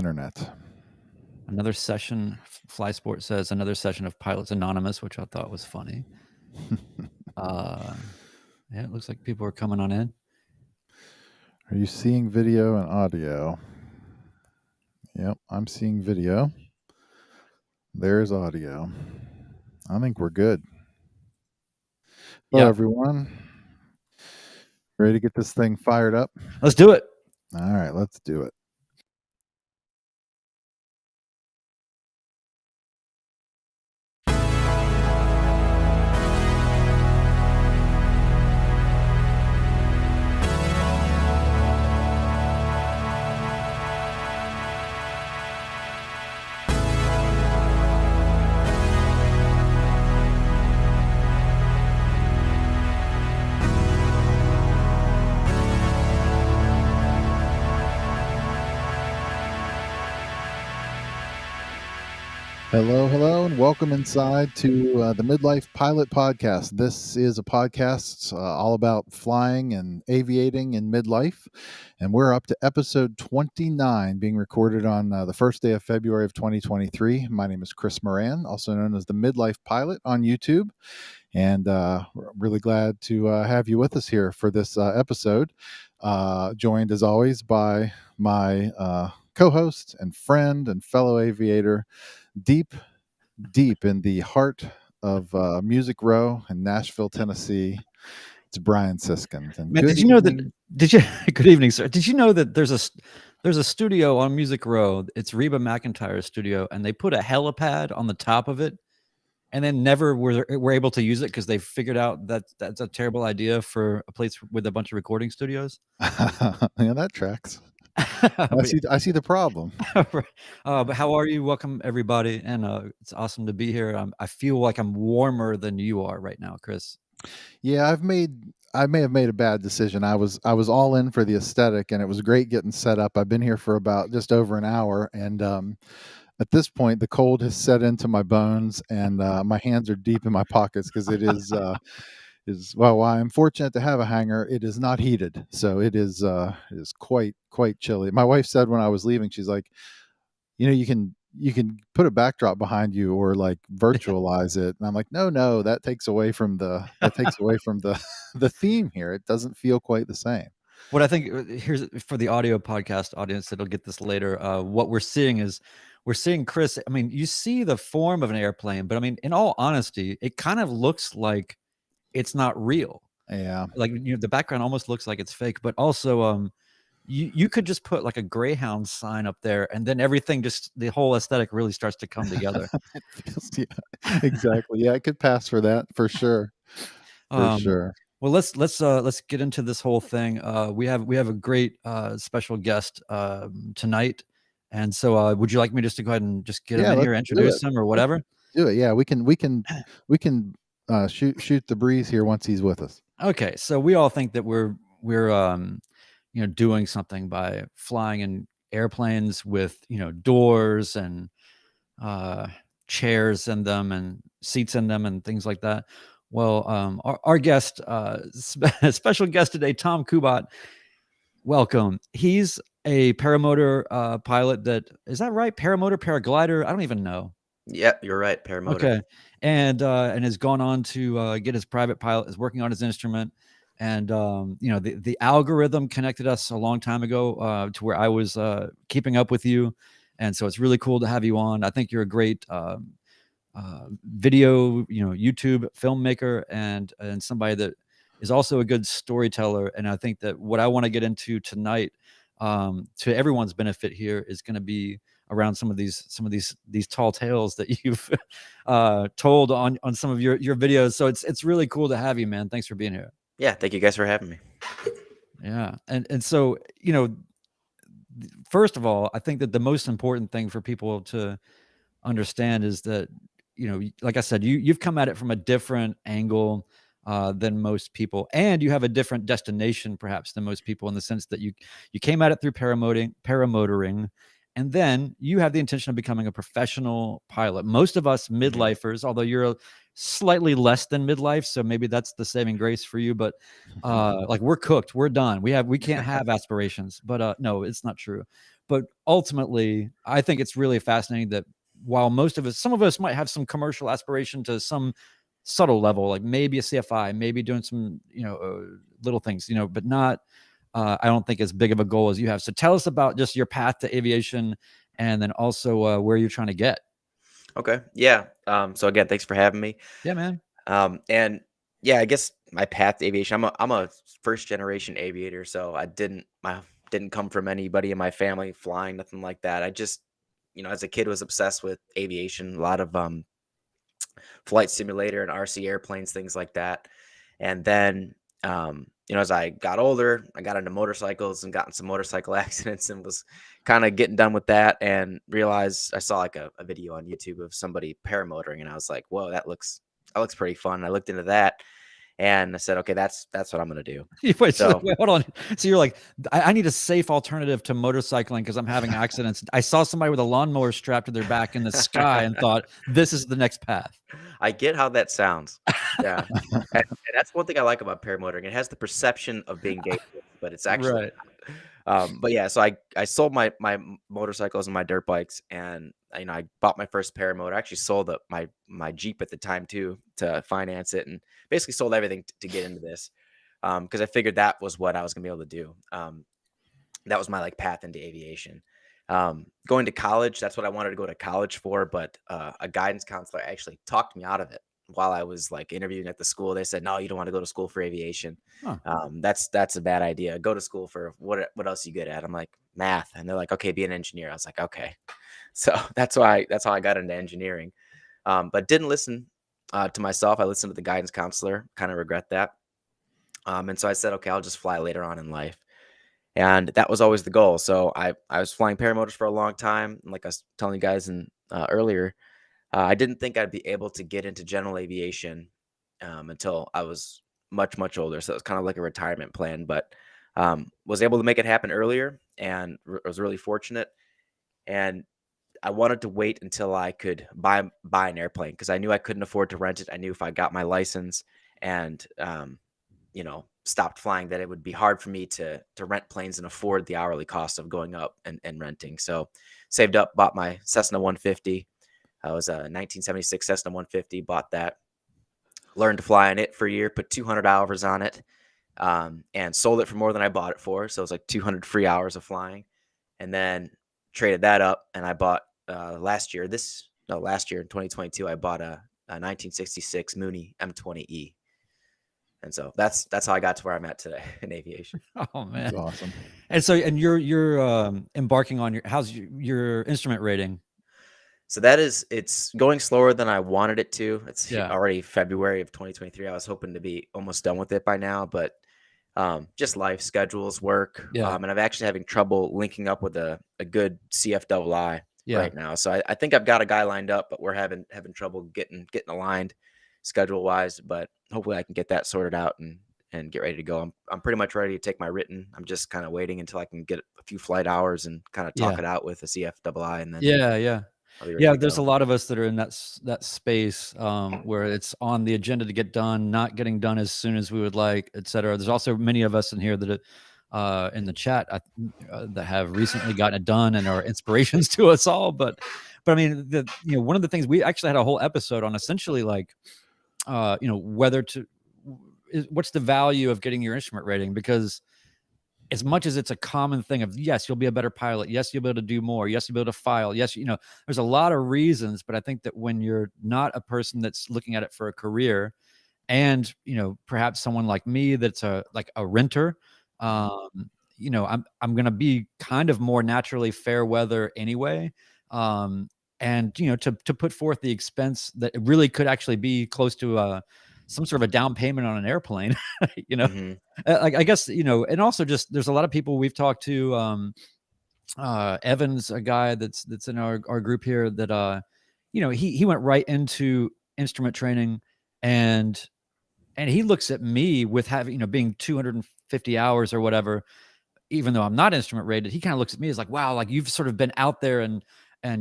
internet. Another session, Fly Sport says, another session of Pilots Anonymous, which I thought was funny. Yeah, it looks like people are coming on in. Are you seeing video and audio? Yep, I'm seeing video. There's audio. I think we're good. Hello, everyone. Ready to get this thing fired up? Let's do it. All right, let's do it. Hello, and welcome inside to the Midlife Pilot Podcast. This is a podcast all about flying and aviating in midlife, and we're up to episode 29, being recorded on the first day of February of 2023. My name is Chris Moran, also known as the Midlife Pilot on YouTube, and we're really glad to have you with us here for this episode, joined as always by my co-host and friend and fellow aviator, deep in the heart of Music Row in Nashville, Tennessee. It's Brian Siskins. And man, did you know that? Did you? Good evening, sir. Did you know that there's a studio on Music Row? It's Reba McEntire's studio, and they put a helipad on the top of it, and then never were able to use it because they figured out that that's a terrible idea for a place with a bunch of recording studios. Yeah, that tracks. I see the problem. But how are you? Welcome everybody, and it's awesome to be here. I feel like I'm warmer than you are right now, Chris. Yeah, I may have made a bad decision. I was all in for the aesthetic, and it was great getting set up. I've been here for about just over an hour, and at this point, the cold has set into my bones, and my hands are deep in my pockets because it is. Well, I'm fortunate to have a hangar. It is not heated, so it is quite chilly. My wife said when I was leaving, she's like, you can put a backdrop behind you or like virtualize it, and I'm like, no, that takes away from the the theme here. It doesn't feel quite the same. What I think here's for the audio podcast audience that'll get this later. What we're seeing Chris. I mean, you see the form of an airplane, but I mean, in all honesty, it kind of looks like it's not real. Yeah, like the background almost looks like it's fake, but also you could just put like a Greyhound sign up there, and then everything the whole aesthetic really starts to come together. Yeah, exactly. Yeah, it could pass for that for sure. Sure. Well, let's get into this whole thing. We have a great special guest tonight, and so would you like me just to go ahead and just get him in here, introduce him, or whatever? Do it. Yeah, we can shoot the breeze here once he's with us. Okay, so we all think that we're doing something by flying in airplanes with doors and chairs in them and seats in them and things like that. Well, our guest, special guest today, Tom Kubat. Welcome. He's a paramotor pilot. Is that right? Paramotor, paraglider? I don't even know. Yeah, you're right. Paramotor. Okay. And has gone on to get his private pilot, is working on his instrument. And, the algorithm connected us a long time ago to where I was keeping up with you. And so it's really cool to have you on. I think you're a great video, YouTube filmmaker and somebody that is also a good storyteller. And I think that what I want to get into tonight, to everyone's benefit here, is going to be around some of these tall tales that you've told on some of your videos. So it's really cool to have you, man. Thanks for being here. Yeah, thank you guys for having me. Yeah, and so first of all, I think that the most important thing for people to understand is that like I said, you've come at it from a different angle than most people, and you have a different destination perhaps than most people, in the sense that you came at it through paramotoring, and then you have the intention of becoming a professional pilot. Most of us midlifers, although you're slightly less than midlife, so maybe that's the saving grace for you, but like we're cooked, we're done, we can't have aspirations. But no, it's not true. But ultimately, I think it's really fascinating that while some of us might have some commercial aspiration to some subtle level, like maybe a CFI, maybe doing some, little things, but not, I don't think as big of a goal as you have. So tell us about just your path to aviation, and then also where you're trying to get. Okay. Yeah. So again, thanks for having me. Yeah, man. And yeah, I guess my path to aviation. I'm a first generation aviator, so I didn't come from anybody in my family flying, nothing like that. I just, as a kid, was obsessed with aviation. A lot of flight simulator and RC airplanes, things like that. And then, as I got older, I got into motorcycles and got in some motorcycle accidents and was kind of getting done with that and realized I saw like a video on YouTube of somebody paramotoring and I was like, whoa, that looks pretty fun. And I looked into that and I said, okay, that's what I'm gonna do. So Wait, hold on. So you're like, I need a safe alternative to motorcycling because I'm having accidents. I saw somebody with a lawnmower strapped to their back in the sky and thought, this is the next path. I get how that sounds. Yeah. And that's one thing I like about paramotoring. It has the perception of being dangerous, but it's actually Right. but yeah, so I sold my motorcycles and my dirt bikes, and I bought my first paramotor. I actually sold my Jeep at the time too to finance it, and basically sold everything to get into this because I figured that was what I was gonna be able to do. That was my like path into aviation. Going to college, that's what I wanted to go to college for, but a guidance counselor actually talked me out of it while I was like interviewing at the school. They said, "No, you don't want to go to school for aviation. Huh. That's a bad idea. Go to school for what else are you good at?" I'm like, math, and they're like, "Okay, be an engineer." I was like, "Okay." So that's how I got into engineering, but didn't listen to myself. I listened to the guidance counselor. Kind of regret that. And so I said, "Okay, I'll just fly later on in life." And that was always the goal. So I was flying paramotors for a long time. And like I was telling you guys earlier, I didn't think I'd be able to get into general aviation until I was much older. So it was kind of like a retirement plan, but was able to make it happen earlier, and was really fortunate. And I wanted to wait until I could buy an airplane because I knew I couldn't afford to rent it. I knew if I got my license and stopped flying, that it would be hard for me to rent planes and afford the hourly cost of going up and renting. So saved up, bought my Cessna 150. I was a 1976 Cessna 150, bought that, learned to fly on it for a year, put 200 hours on it, and sold it for more than I bought it for. So it was like 200 free hours of flying, and then traded that up. And I bought last year in 2022, I bought a 1966 Mooney M20E. And so that's how I got to where I'm at today in aviation. Oh man, That's awesome. And so, and you're embarking on how's your instrument rating? So it's going slower than I wanted it to. It's already February of 2023. I was hoping to be almost done with it by now, but just life schedules, work, and I'm actually having trouble linking up with a good CFII right now. So I think I've got a guy lined up, but we're having trouble getting aligned schedule wise. But hopefully I can get that sorted out and get ready to go. I'm pretty much ready to take my written. I'm just kind of waiting until I can get a few flight hours and kind of talk it out with a CFII, and then there's a lot of us that are in that space where it's on the agenda to get done, not getting done as soon as we would like, etc. There's also many of us in here that in the chat that have recently gotten it done and are inspirations to us all. But I mean, one of the things we actually had a whole episode on, essentially like what's the value of getting your instrument rating, because as much as it's a common thing of, yes, you'll be a better pilot, yes, you'll be able to do more, yes, you'll be able to file, yes, there's a lot of reasons. But I think that when you're not a person that's looking at it for a career, and perhaps someone like me that's a renter, I'm gonna be kind of more naturally fair weather anyway, and to put forth the expense that it really could actually be close to some sort of a down payment on an airplane. I guess, and also just there's a lot of people we've talked to. Evan's a guy that's in our group here that he went right into instrument training, and he looks at me with having being 250 hours or whatever, even though I'm not instrument rated. He kind of looks at me as like, wow, like you've sort of been out there and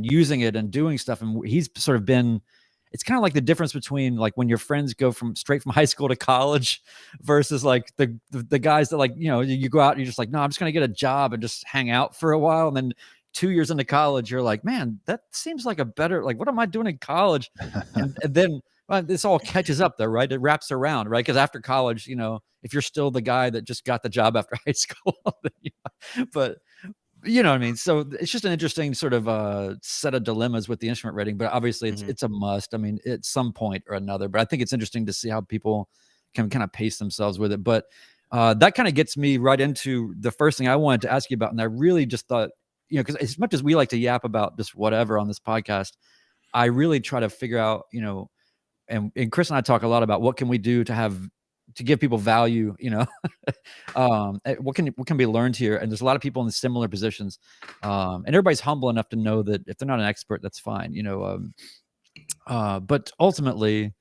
using it and doing stuff, and he's sort of been. It's kind of like the difference between like when your friends go straight from high school to college versus like the guys that like, you go out and you're just like, no, I'm just going to get a job and just hang out for a while. And then 2 years into college, you're like, man, that seems like a better, like, what am I doing in college? And then this all catches up though, right? It wraps around, right? Because after college, if you're still the guy that just got the job after high school, but you know what I mean? So it's just an interesting sort of set of dilemmas with the instrument rating, but obviously Mhm. it's a must. I mean, at some point or another, but I think it's interesting to see how people can kind of pace themselves with it. But that kind of gets me right into the first thing I wanted to ask you about. And I really just thought, because as much as we like to yap about just whatever on this podcast, I really try to figure out, and Chris and I talk a lot about what can we do to give people value, what can be learned here. And there's a lot of people in similar positions, and everybody's humble enough to know that if they're not an expert, that's fine, but ultimately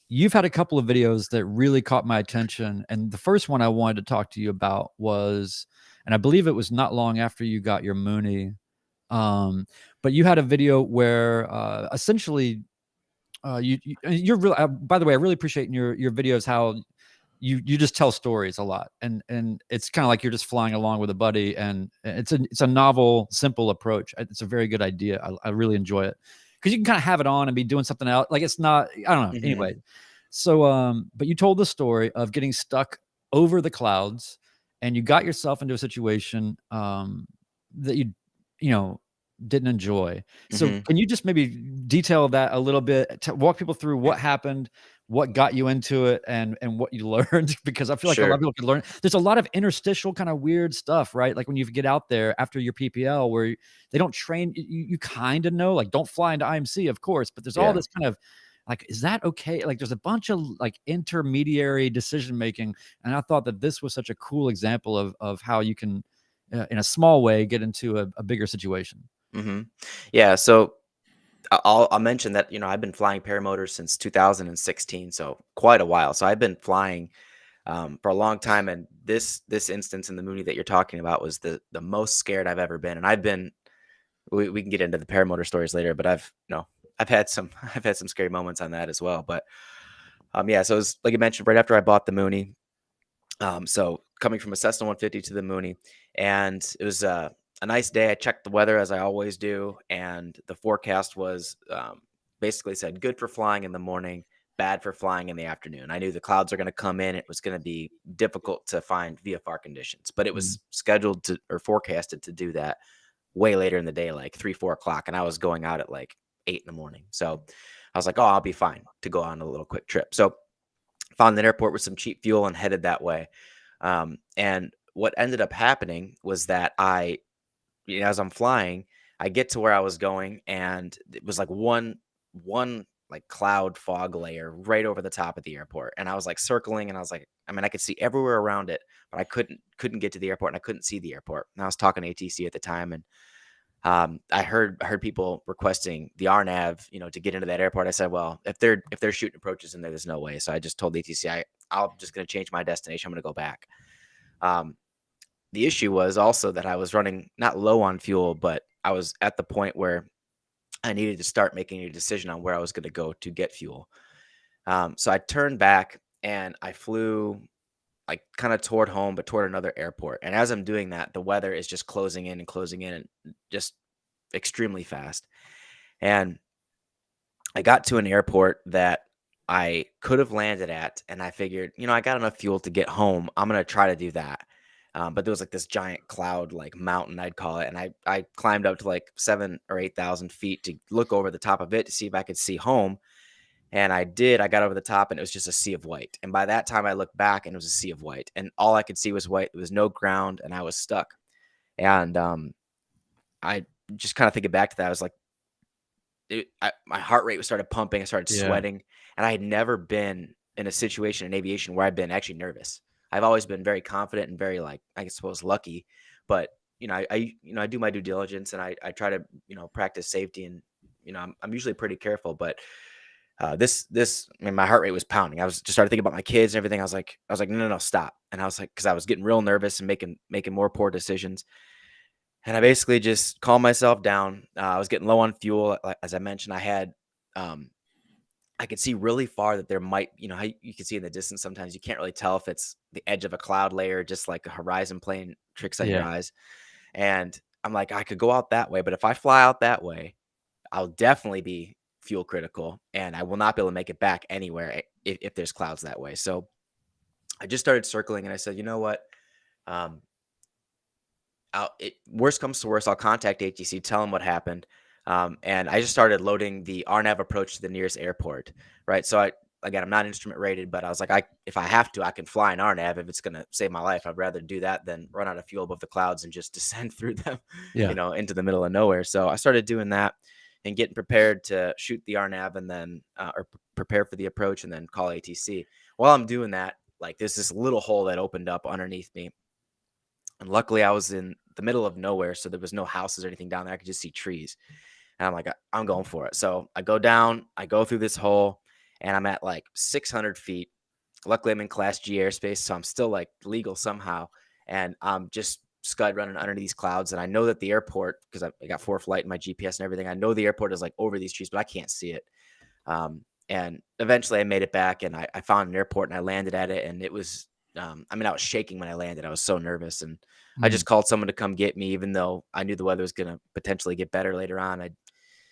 you've had a couple of videos that really caught my attention. And the first one I wanted to talk to you about was, and I believe it was not long after you got your Mooney, but you had a video where essentially you're really, by the way, I really appreciate in your videos how you just tell stories a lot, and it's kind of like you're just flying along with a buddy, and it's a novel, simple approach. It's a very good idea. I really enjoy it because you can kind of have it on and be doing something else. Like it's not, I don't know. Mhm. Anyway, so but you told the story of getting stuck over the clouds, and you got yourself into a situation that you know didn't enjoy. So Mhm. can you just maybe detail that a little bit, to walk people through what happened, what got you into it, and what you learned? Because I feel like a lot of Sure. people can learn. There's a lot of interstitial kind of weird stuff, right? Like when you get out there after your PPL, where they don't train you kind of know, like don't fly into IMC, of course, but there's all Yeah. this kind of like, is that okay? Like there's a bunch of like intermediary decision making, and I thought that this was such a cool example of how you can, in a small way, get into a bigger situation. Mhm. Yeah, so I'll mention that, I've been flying paramotors since 2016, so quite a while. So I've been flying for a long time, and this instance in the Mooney that you're talking about was the most scared I've ever been. And I've been we can get into the paramotor stories later, but I've had some I've had some scary moments on that as well. But yeah, so it was like you mentioned right after I bought the Mooney. So coming from a Cessna 150 to the Mooney, and it was a nice day. I checked the weather as I always do, and the forecast was basically said good for flying in the morning, bad for flying in the afternoon. I knew the clouds are going to come in. It was going to be difficult to find VFR conditions, but it Mm. was scheduled to or forecasted to do that way later in the day, like 3, 4 o'clock, and I was going out at like 8 in the morning. So I was like, oh, I'll be fine to go on a little quick trip. So found an airport with some cheap fuel and headed that way. And what ended up happening was that as I'm flying, I get to where I was going, and it was like one like cloud fog layer right over the top of the airport. And I was like circling, and I was like, I mean, I could see everywhere around it, but I couldn't get to the airport, and I couldn't see the airport. And I was talking to ATC at the time, and I heard people requesting the RNAV, to get into that airport. I said, well, if they're shooting approaches in there, there's no way. So I just told ATC, I'm just going to change my destination. I'm going to go back. Um, the issue was also that I was running not low on fuel, but I was at the point where I needed to start making a decision on where I was going to go to get fuel. So I turned back and I flew like kind of toward home, but toward another airport. And as I'm doing that, the weather is just closing in and closing in, and just extremely fast. And I got to an airport that I could have landed at, and I figured, I got enough fuel to get home. I'm gonna try to do that. But there was like this giant cloud, like mountain, I'd call it, and I climbed up to like 7 or 8 thousand feet to look over the top of it to see if I could see home. And I did. I got over the top, and it was just a sea of white. And by that time, I looked back, and it was a sea of white, and all I could see was white. There was no ground, and I was stuck. And I just kind of thinking back to that, I was like, my heart rate was started pumping. I started Yeah. sweating, and I had never been in a situation in aviation where I've been actually nervous. I've always been very confident and very, like, I suppose, lucky. But I do my due diligence, and I try to practice safety, and I'm usually pretty careful. But I mean, my heart rate was pounding. I was just started thinking about my kids and everything. I was like, no, no, no, stop. And I was like, because I was getting real nervous and making more poor decisions. And I basically just calmed myself down. I was getting low on fuel. As I mentioned, um, I could see really far that there might, how you can see in the distance sometimes you can't really tell if it's the edge of a cloud layer, just like a horizon playing tricks on your Yeah. eyes. And I'm like, I could go out that way, but if I fly out that way, I'll definitely be fuel critical and I will not be able to make it back anywhere if there's clouds that way. So I just started circling and I said, you know what? Um, worst comes to worst, I'll contact ATC, tell them what happened. And I just started loading the RNAV approach to the nearest airport, right? So again, I'm not instrument rated, but I was like, if I have to, I can fly an RNAV if it's going to save my life. I'd rather do that than run out of fuel above the clouds and just descend through them, Yeah. into the middle of nowhere. So I started doing that and getting prepared to shoot the RNAV and then, prepare for the approach and then call ATC. While I'm doing that, like there's this little hole that opened up underneath me. And luckily I was in the middle of nowhere, so there was no houses or anything down there. I could just see trees. And I'm like, I'm going for it. So I go down, I go through this hole, and I'm at like 600 feet. Luckily, I'm in Class G airspace, so I'm still like legal somehow. And I'm just scud running under these clouds. And I know that the airport, because I got ForeFlight in my GPS and everything, I know the airport is like over these trees, but I can't see it. And eventually I made it back and I found an airport and I landed at it. And it was, I was shaking when I landed. I was so nervous. And I just called someone to come get me, even though I knew the weather was going to potentially get better later on.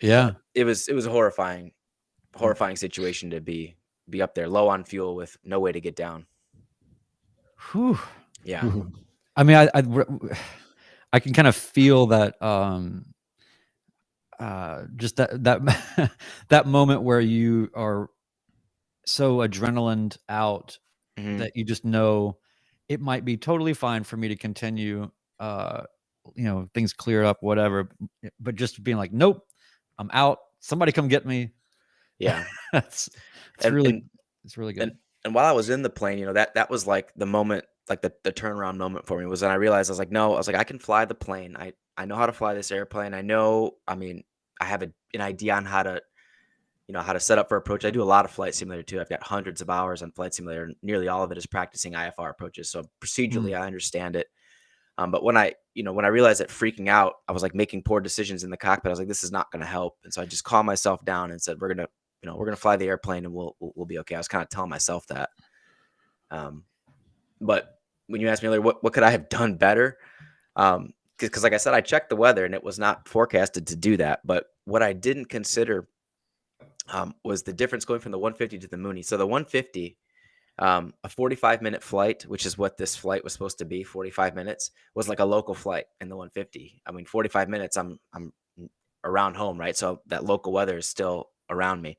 Yeah. It was a horrifying situation to be up there low on fuel with no way to get down. Whew. Yeah. I mean, I can kind of feel that, just that that moment where you are so adrenalined out that you just know it might be totally fine for me to continue, things clear up, whatever, but just being like, nope, I'm out. Somebody come get me. Yeah. It's And- really, and- it's really good. And while I was in the plane, that was like the moment, like the turnaround moment for me was when I realized I was like, no, I can fly the plane. I know how to fly this airplane. I have an idea on how to, how to set up for approach. I do a lot of flight simulator too. I've got hundreds of hours on flight simulator. Nearly all of it is practicing IFR approaches. So procedurally, I understand it. But when I realized that freaking out, I was like making poor decisions in the cockpit. I was like, this is not going to help. And so I just calmed myself down and said, we're going to fly the airplane and we'll be okay. I was kind of telling myself that. But when you asked me earlier, what could I have done better? Because like I said, I checked the weather and it was not forecasted to do that. But what I didn't consider was the difference going from the 150 to the Mooney. So the 150, a 45-minute flight, which is what this flight was supposed to be, 45 minutes, was like a local flight in the 150. 45 minutes, I'm around home, right? So that local weather is still around me.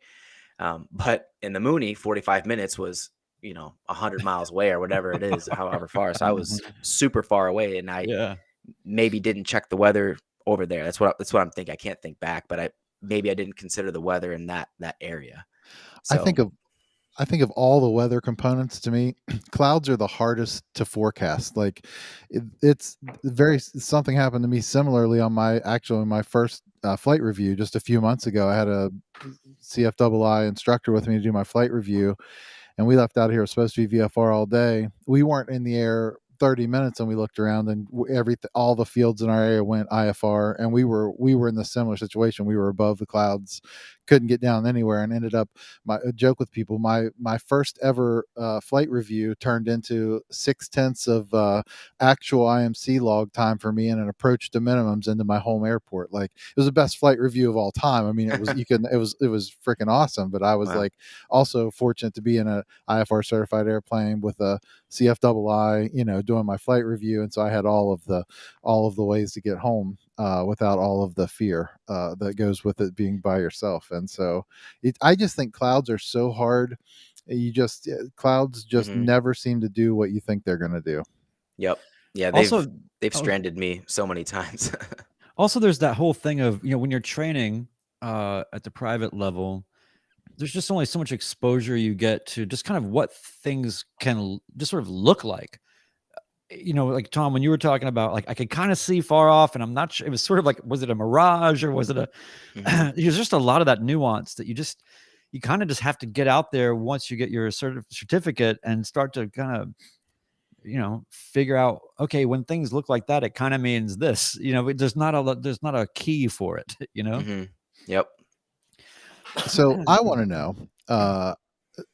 But in the Mooney, 45 minutes was, 100 miles away or whatever it is, however far. So I was super far away, and I maybe didn't check the weather over there. That's what I'm thinking. I can't think back, but maybe I didn't consider the weather in that area. So I think of all the weather components, to me, clouds are the hardest to forecast. Like it's something happened to me similarly on my first flight review just a few months ago. I had a CFII instructor with me to do my flight review, and we left out of here. It was supposed to be VFR all day. We weren't in the air 30 minutes, and we looked around, and all the fields in our area went IFR, and we were in the similar situation. We were above the clouds, couldn't get down anywhere, and ended up, a joke with people, my first ever flight review turned into 6/10 of actual IMC log time for me, and an approach to minimums into my home airport. Like, it was the best flight review of all time. It was it was freaking awesome. But I was Wow. like also fortunate to be in a IFR certified airplane with a CFII, doing my flight review, and so I had all of the ways to get home without all of the fear that goes with it being by yourself. And so I just think clouds are so hard. Clouds just never seem to do what you think they're going to do. Yep. Yeah. They've stranded me so many times. Also, there's that whole thing of, when you're training at the private level, there's just only so much exposure you get to just kind of what things can just sort of look like. Like Tom, when you were talking about, like, I could kind of see far off, and I'm not sure. It was sort of like, was it a mirage or was it there's just a lot of that nuance that you kind of just have to get out there once you get your certificate and start to kind of, figure out, okay, when things look like that, it kind of means this, there's not a key for it, Yep. So I want to know,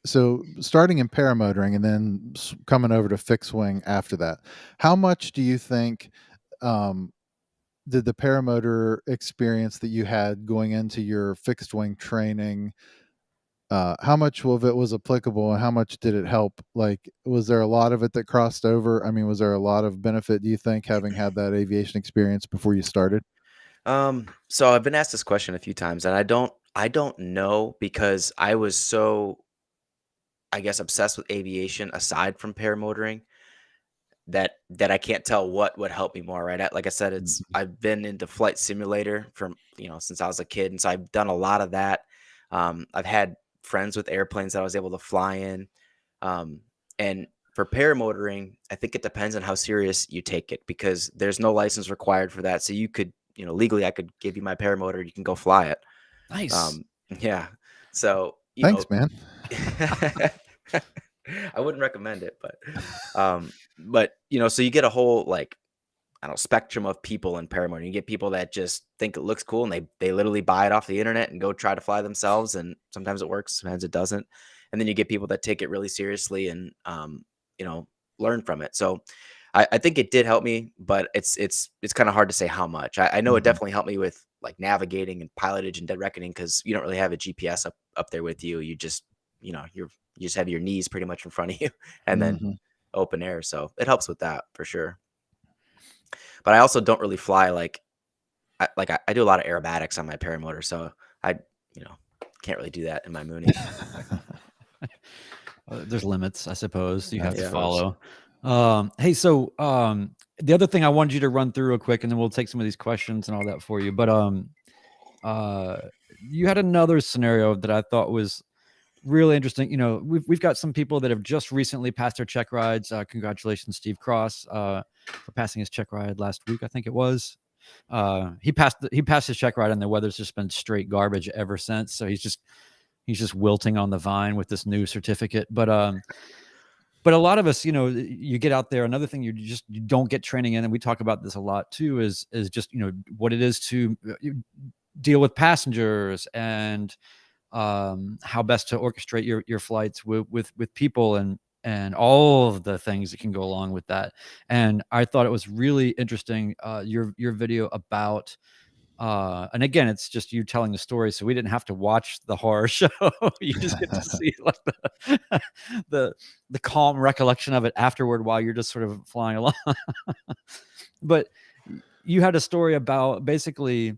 so starting in paramotoring and then coming over to fixed wing after that, how much do you think did the paramotor experience that you had going into your fixed wing training, how much of it was applicable and how much did it help? Like, was there a lot of it that crossed over? I mean, was there a lot of benefit, do you think, having had that aviation experience before you started? So I've been asked this question a few times, and I don't know because I was so, I guess, obsessed with aviation aside from paramotoring that I can't tell what would help me more, right? Like I said, Mhm. I've been into flight simulator from, since I was a kid, and so I've done a lot of that. I've had friends with airplanes that I was able to fly in. Um, and for paramotoring, I think it depends on how serious you take it because there's no license required for that. So you could, legally, I could give you my paramotor, you can go fly it. Nice. Um, yeah. So, Thanks, man. I wouldn't recommend it, but so you get a whole, like, I don't know, spectrum of people in paramotoring. You get people that just think it looks cool and they literally buy it off the internet and go try to fly themselves, and sometimes it works, sometimes it doesn't. And then you get people that take it really seriously and you know, learn from it. So I think it did help me, but it's kind of hard to say how much. I know it Mhm. definitely helped me with like navigating and pilotage and dead reckoning because you don't really have a GPS up there with you. You just you just have your knees pretty much in front of you and then Mhm. open air. So it helps with that for sure. But I also don't really fly I do a lot of aerobatics on my paramotor, so I, you know, can't really do that in my Mooney. There's limits, I suppose, you I have to Yeah. suppose. follow. Hey, so the other thing I wanted you to run through real quick, and then we'll take some of these questions and all that for you. But uh, you had another scenario that I thought was really interesting. We've got some people that have just recently passed their check rides. Congratulations, Steve Cross, for passing his check ride last week, I think it was. He passed his check ride, and the weather's just been straight garbage ever since. So he's just wilting on the vine with this new certificate. But a lot of us, you get out there. Another thing you don't get training in, and we talk about this a lot too, is just what it is to deal with passengers and how best to orchestrate your flights with people and all of the things that can go along with that. And I thought it was really interesting, your video about and again, it's just you telling the story, so we didn't have to watch the horror show. You just get to see like the the calm recollection of it afterward while you're just sort of flying along. But you had a story about basically,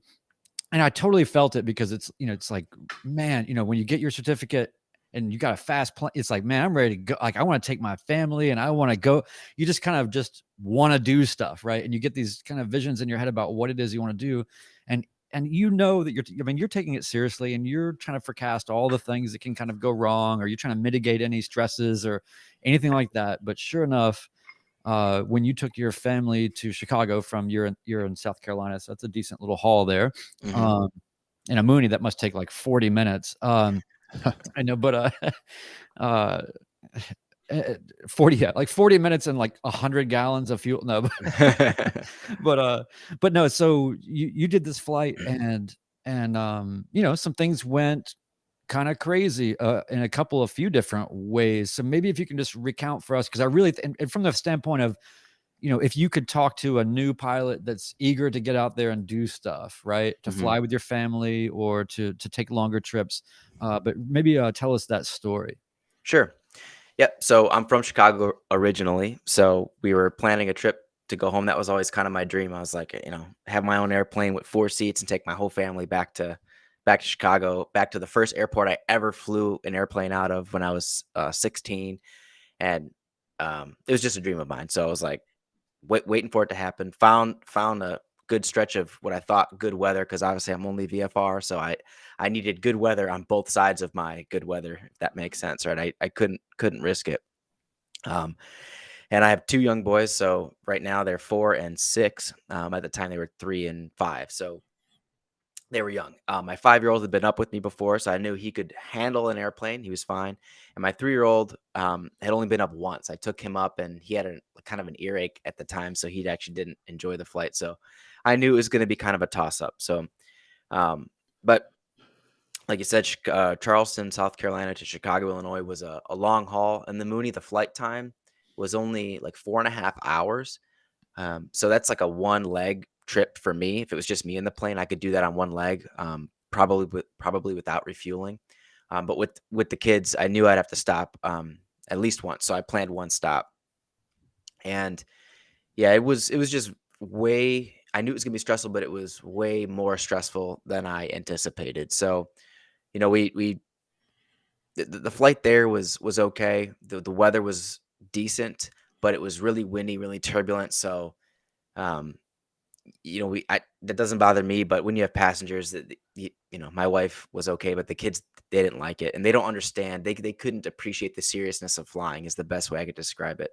and I totally felt it because it's like, man, when you get your certificate and you got a fast plane, it's like, man, I'm ready to go. Like, I want to take my family and I want to go. You just kind of just want to do stuff, right? And you get these kind of visions in your head about what it is you want to do, and that you're taking it seriously, and you're trying to forecast all the things that can kind of go wrong, or you're trying to mitigate any stresses or anything like that. But sure enough, when you took your family to Chicago from you're in South Carolina, so that's a decent little haul there. Mhm. Um, in a Mooney, that must take like 40 minutes. I know, but uh, 40, yeah, like 40 minutes and like 100 gallons of fuel. No, but but no. So you did this flight, and some things went kind of crazy in a few different ways. So maybe if you can just recount for us, because I really and from the standpoint of, if you could talk to a new pilot that's eager to get out there and do stuff, right? To Mhm. fly with your family or to take longer trips. But maybe tell us that story. Sure. Yep. So I'm from Chicago originally. So we were planning a trip to go home. That was always kind of my dream. I was like, have my own airplane with 4 seats and take my whole family back to Chicago, back to the first airport I ever flew an airplane out of when I was 16. And it was just a dream of mine. So I was like, waiting for it to happen. Found a good stretch of what I thought good weather because obviously I'm only VFR, so I needed good weather on both sides of my good weather, if that makes sense, right? I couldn't risk it. Um, and I have two young boys, so right now they're 4 and 6. At the time they were 3 and 5, so they were young. My 5-year-old had been up with me before, so I knew he could handle an airplane. He was fine. And my 3-year-old had only been up once. I took him up, and he had kind of an earache at the time, so he actually didn't enjoy the flight. So I knew it was going to be kind of a toss-up. So, but like you said, Charleston, South Carolina to Chicago, Illinois was a long haul, and the Mooney, the flight time was only like 4.5 hours. So that's like a one leg trip for me. If it was just me in the plane, I could do that on one leg, probably without refueling. But with the kids, I knew I'd have to stop at least once, so I planned one stop. And yeah, it was just way. I knew it was gonna be stressful, but it was way more stressful than I anticipated. So we the flight there was okay. The weather was decent, but it was really windy, really turbulent. So um, that doesn't bother me, but when you have passengers my wife was okay, but the kids, they didn't like it, and they don't understand. They couldn't appreciate the seriousness of flying is the best way I could describe it.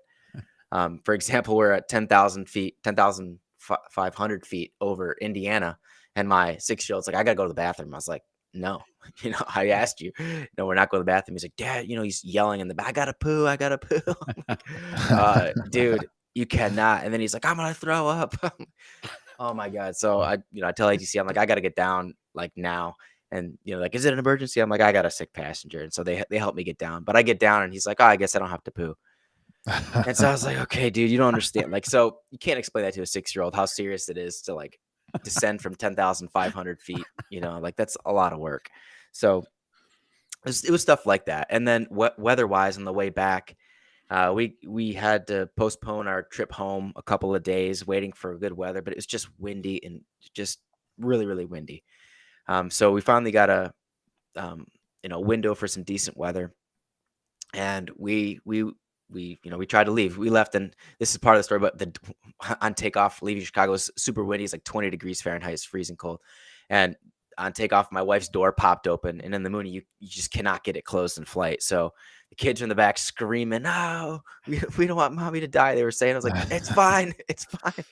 For example, we're at 10,000 feet, 10,500 feet over Indiana, and my 6-year-old's like, I gotta go to the bathroom. I was like, no, I asked you. No, we're not going to the bathroom. He's like, Dad, he's yelling in the back, I gotta poo, I gotta poo. Dude, you cannot. And then he's like, I'm gonna throw up. Oh my God. So I tell ATC, I'm like, I gotta get down like now. And like, is it an emergency? I'm like, I got a sick passenger. And so they help me get down. But I get down and he's like, oh, I guess I don't have to poo. And so I was like, okay, dude, you don't understand. Like, so you can't explain that to a 6-year-old how serious it is to like descend from 10,500 feet. Like that's a lot of work. So it was stuff like that. And then weather-wise, on the way back, we had to postpone our trip home a couple of days, waiting for good weather. But it was just windy and just really, really windy. So we finally got a window for some decent weather, and we tried to leave. We left, and this is part of the story. But on takeoff, leaving Chicago, was super windy. It's like 20 degrees Fahrenheit. It's freezing cold. And on takeoff, my wife's door popped open, and in the Mooney, you just cannot get it closed in flight. So the kids are in the back screaming, "No, we don't want mommy to die." They were saying, I was like, "It's fine, it's fine."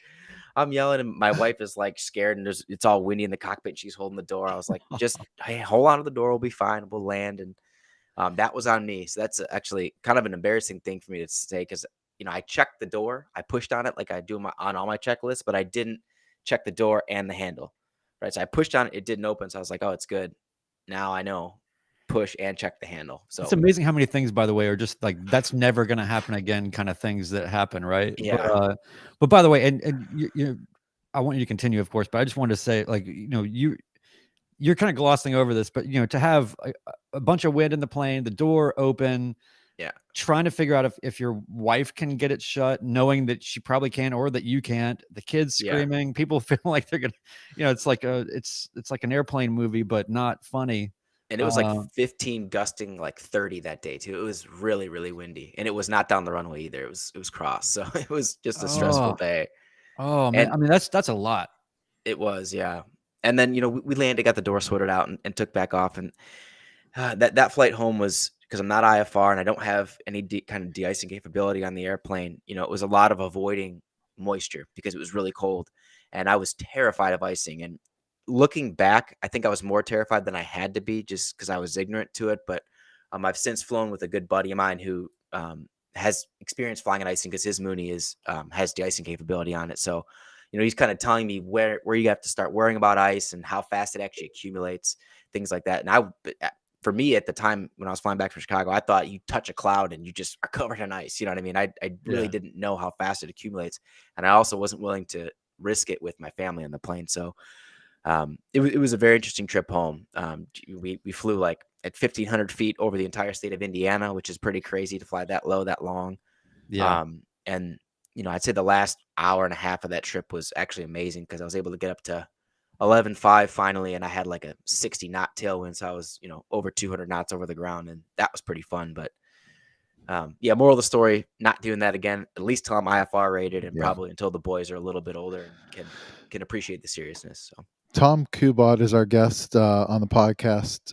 I'm yelling, and my wife is like scared, and it's all windy in the cockpit. And she's holding the door. I was like, "Just hey, hold on to the door. We'll be fine. We'll land." And that was on me. So that's actually kind of an embarrassing thing for me to say, because I checked the door, I pushed on it like I do on all my checklists, but I didn't check the door and the handle. Right, so I pushed on it, it didn't open. So I was like, "Oh, it's good. Now I know, push and check the handle." So it's amazing how many things, by the way, are just like, that's never going to happen again kind of things that happen, right? yeah, But by the way, and I want you to continue, of course, but I just wanted to say, like, you're kind of glossing over this, but to have a bunch of wind in the plane, the door open, yeah, trying to figure out if your wife can get it shut, knowing that she probably can, or that you can't, the kids yeah. screaming, people feel like they're gonna, it's like it's like an airplane movie, but not funny. And it was like 15 gusting like 30 that day too. It was really, really windy, and it was not down the runway either. It was cross, so it was just a stressful Oh, day. oh man, And I mean that's a lot. it was, yeah. And then we landed, got the door sorted out, and took back off. And that flight home was, because I'm not IFR and I don't have any kind of de-icing capability on the airplane. It was a lot of avoiding moisture because it was really cold, and I was terrified of icing. And looking back, I think I was more terrified than I had to be, just because I was ignorant to it. But I've since flown with a good buddy of mine who has experience flying and icing, because his Mooney has de-icing capability on it. So he's kind of telling me where you have to start worrying about ice and how fast it actually accumulates, things like that. And for me at the time when I was flying back from Chicago, I thought you touch a cloud and you just are covered in ice. You know what I mean? I really Yeah. didn't know how fast it accumulates. And I also wasn't willing to risk it with my family on the plane. So it was a very interesting trip home. We flew like at 1,500 feet over the entire state of Indiana, which is pretty crazy to fly that low, that long. Yeah. And I'd say the last hour and a half of that trip was actually amazing, because I was able to get up to 11.5 finally, and I had like a 60 knot tailwind, so I was over 200 knots over the ground, and that was pretty fun. But yeah, moral of the story: not doing that again, at least till I'm IFR rated, and Yeah. probably until the boys are a little bit older and can appreciate the seriousness. So Tom Kubat is our guest on the podcast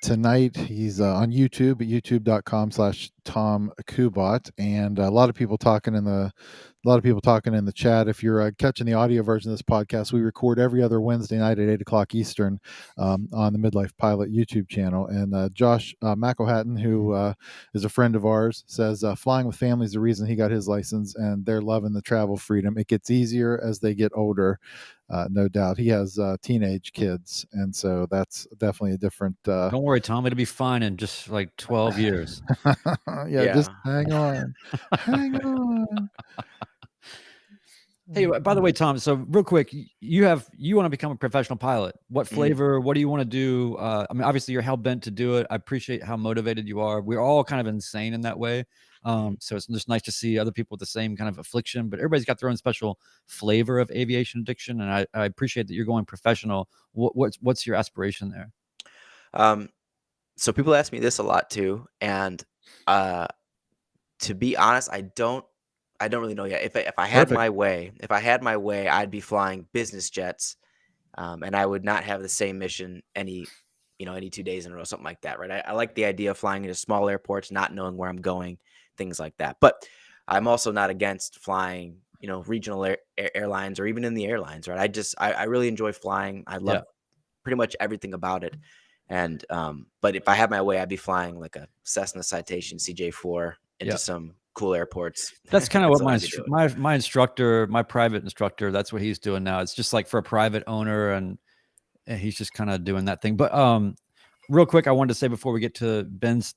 tonight. He's on YouTube at youtube.com/Tom Kubat, and a lot of people talking in the chat. If you're catching the audio version of this podcast, we record every other Wednesday night at 8 o'clock Eastern on the Midlife Pilot YouTube channel. And Josh McElhatton, who is a friend of ours, says flying with family is the reason he got his license, and they're loving the travel freedom. It gets easier as they get older. No doubt. He has teenage kids, and so that's definitely a different. Don't worry, Tom. It'll be fine in just like 12 years. Yeah, just hang on, hang on. Hey, by the way, Tom, so real quick, you want to become a professional pilot. What flavor? What do you want to do? I mean, obviously you're hell bent to do it. I appreciate how motivated you are. We're all kind of insane in that way. So it's just nice to see other people with the same kind of affliction, but everybody's got their own special flavor of aviation addiction. And I appreciate that you're going professional. What's your aspiration there? So people ask me this a lot too, and to be honest, I don't really know yet. If I had Perfect. my way, I'd be flying business jets, and I would not have the same mission any 2 days in a row, something like that, right? I like the idea of flying into small airports, not knowing where I'm going, things like that. But I'm also not against flying, regional airlines or even in the airlines, right? I really enjoy flying. I love pretty much everything about it. And but if I had my way, I'd be flying like a Cessna Citation CJ4 into some cool airports. That's kind of what I'd be doing. my instructor, my private instructor, that's what he's doing now. It's just like for a private owner, and he's just kind of doing that thing. But real quick, I wanted to say before we get to Ben's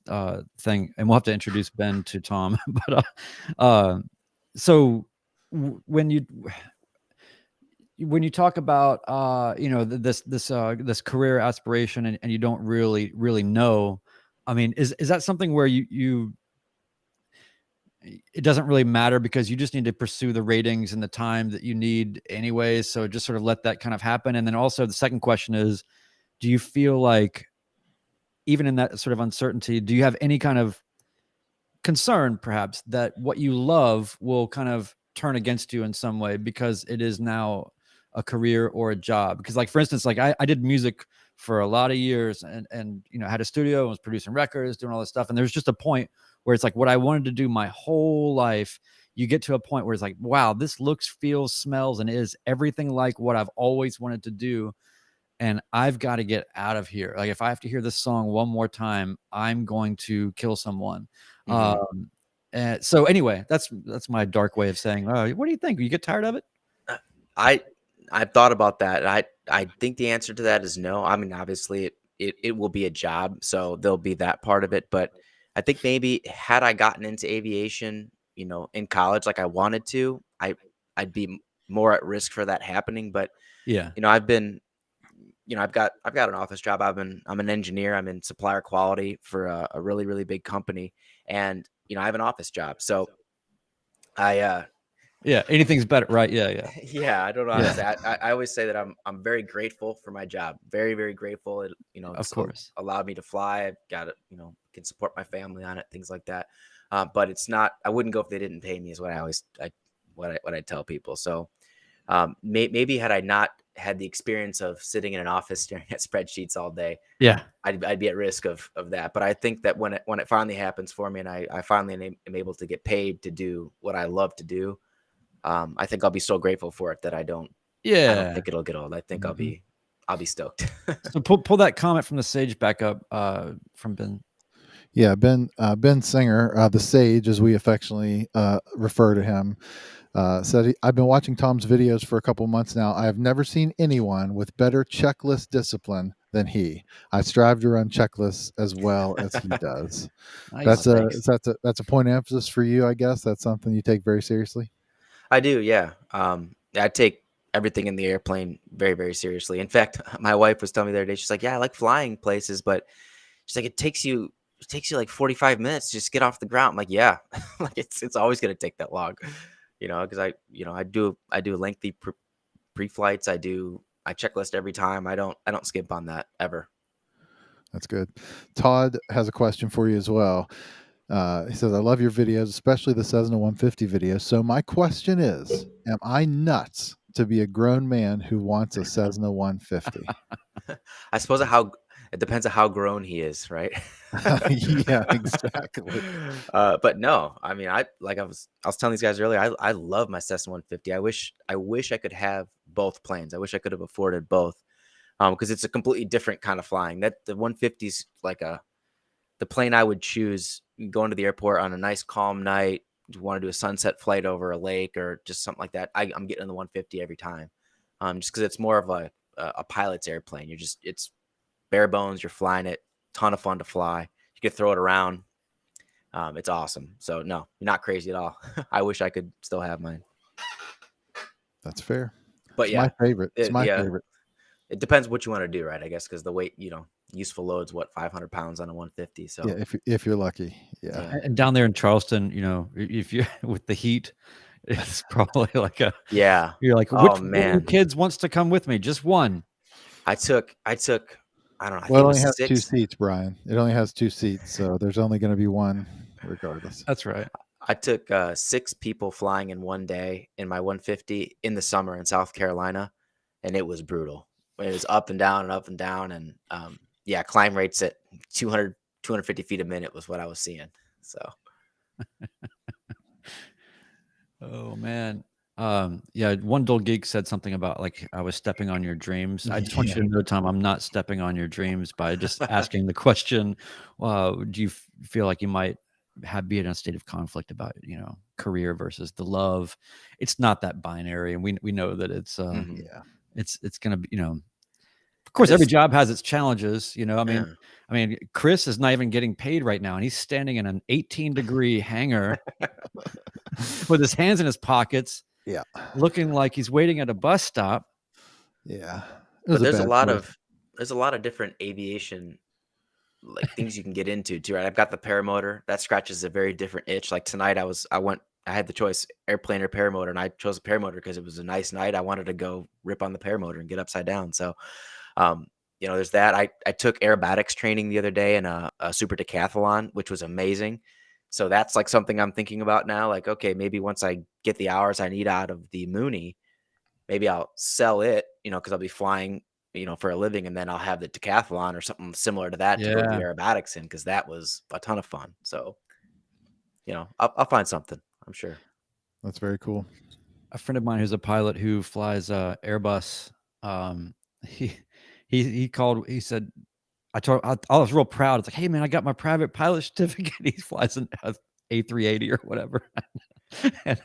thing, and we'll have to introduce Ben to Tom. But so when you talk about this career aspiration, and you don't really know, I mean, is that something where you it doesn't really matter because you just need to pursue the ratings and the time that you need anyway, so just sort of let that kind of happen? And then also the second question is, do you feel like even in that sort of uncertainty, do you have any kind of concern perhaps that what you love will kind of turn against you in some way because it is now a career or a job? Because like, for instance, like I did music for a lot of years, and had a studio and was producing records, doing all this stuff. And there's just a point where it's like what I wanted to do my whole life. You get to a point where it's like, wow, this looks, feels, smells, and is everything like what I've always wanted to do. And I've got to get out of here. Like, if I have to hear this song one more time, I'm going to kill someone. So anyway, that's my dark way of saying, oh, what do you think? You get tired of it? I've thought about that. I think the answer to that is no. I mean, obviously it will be a job, so there'll be that part of it. But I think maybe had I gotten into aviation, in college like I wanted to, I'd be more at risk for that happening. But yeah, I've been, I've got an office job. I'm an engineer. I'm in supplier quality for a really, really big company, and I have an office job. So yeah, anything's better, right? Yeah. Yeah, I don't know how to say. I always say that I'm very grateful for my job. Very, very grateful. It Of course. allowed me to fly. I've got it. Can support my family on it. Things like that. But it's not. I wouldn't go if they didn't pay me. Is what I tell people. So maybe had I not had the experience of sitting in an office staring at spreadsheets all day, Yeah. I'd be at risk of that. But I think that when it finally happens for me, and I finally am able to get paid to do what I love to do, I think I'll be so grateful for it that I don't think it'll get old. I think I'll be stoked. So pull that comment from the Sage back up, from Ben. Yeah, Ben Singer, the Sage, as we affectionately refer to him, said, I've been watching Tom's videos for a couple months now. I have never seen anyone with better checklist discipline than he. I strive to run checklists as well as he does. Nice. That's a point of emphasis for you, I guess. That's something you take very seriously. I do, yeah. I take everything in the airplane very, very seriously. In fact, my wife was telling me the other day, she's like, "Yeah, I like flying places, but she's like, it takes you like 45 minutes to just get off the ground." I'm like, "Yeah, like it's always gonna take that long, because I do lengthy pre-flights. I checklist every time. I don't skip on that ever." That's good. Todd has a question for you as well. He says, I love your videos, especially the Cessna 150 videos. So my question is, am I nuts to be a grown man who wants a Cessna 150? I suppose it depends on how grown he is, right? Yeah, exactly. But no, I mean, I was telling these guys earlier, I love my Cessna 150. I wish I could have both planes. I wish I could have afforded both, because it's a completely different kind of flying. That the 150 is like the plane I would choose going to the airport on a nice calm night. You want to do a sunset flight over a lake or just something like that. I'm getting in the 150 every time, just because it's more of a pilot's airplane. It's bare bones. You're flying it. Ton of fun to fly. You can throw it around. It's awesome. So no, you're not crazy at all. I wish I could still have mine. That's fair. But It's yeah, my favorite. It's my yeah, favorite. it depends what you want to do, right? I guess because the weight, useful load's what 500 pounds on a 150. Yeah, So if you're lucky. Yeah. yeah, And down there in Charleston, if you with the heat, it's probably like yeah. you're like, Oh which one of you man, kids wants to come with me? Just one. I took. I don't know. I Well, think it it only was has 2 6. seats, Brian. It only has 2 seats, so there's only going to be one regardless. That's right. I took 6 people flying in one day in my 150 in the summer in South Carolina, and it was brutal. It was up and down and up and down, and yeah, climb rates at 200, 250 feet a minute was what I was seeing. So Oh man. Yeah, one dull geek said something about like I was stepping on your dreams. I just want you to know, Tom, I'm not stepping on your dreams by just asking the question, do you feel like you might be in a state of conflict about, career versus the love? It's not that binary, and we know that it's mhm. Yeah. it's gonna be, of course, every job has its challenges, Yeah. I mean, Chris is not even getting paid right now, and he's standing in an 18-degree hangar with his hands in his pockets, Yeah. looking like he's waiting at a bus stop. Yeah. It But was a there's a bad lot choice. of different aviation like things you can get into too, right? I've got the paramotor that scratches a very different itch. Like tonight, I had the choice airplane or paramotor, and I chose a paramotor because it was a nice night. I wanted to go rip on the paramotor and get upside down. So, um, there's that. I took aerobatics training the other day in a super decathlon, which was amazing. So that's like something I'm thinking about now. Like, okay, maybe once I get the hours I need out of the Mooney, maybe I'll sell it, because I'll be flying, for a living, and then I'll have the decathlon or something similar to that to go do Yeah. aerobatics in, because that was a ton of fun. So, I'll find something, I'm sure. That's very cool. A friend of mine who's a pilot who flies Airbus, he he called. He said, I was real proud. It's like, hey man, I got my private pilot certificate. He flies an A380 or whatever. And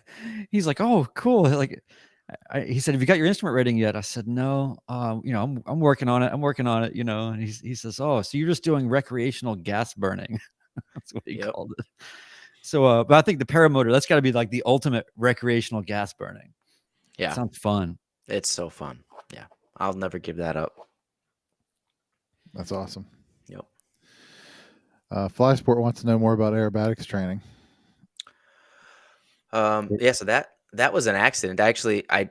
he's like, oh, cool. Like, he said, have you got your instrument rating yet? I said, no. I'm working on it. I'm working on it. And he says, oh, so you're just doing recreational gas burning. That's what he Yep. called it. So, but I think the paramotor, that's got to be like the ultimate recreational gas burning. Yeah. Sounds fun. It's so fun. Yeah. I'll never give that up. That's awesome. Yep. Flysport wants to know more about aerobatics training. Yeah, so that was an accident. Actually, I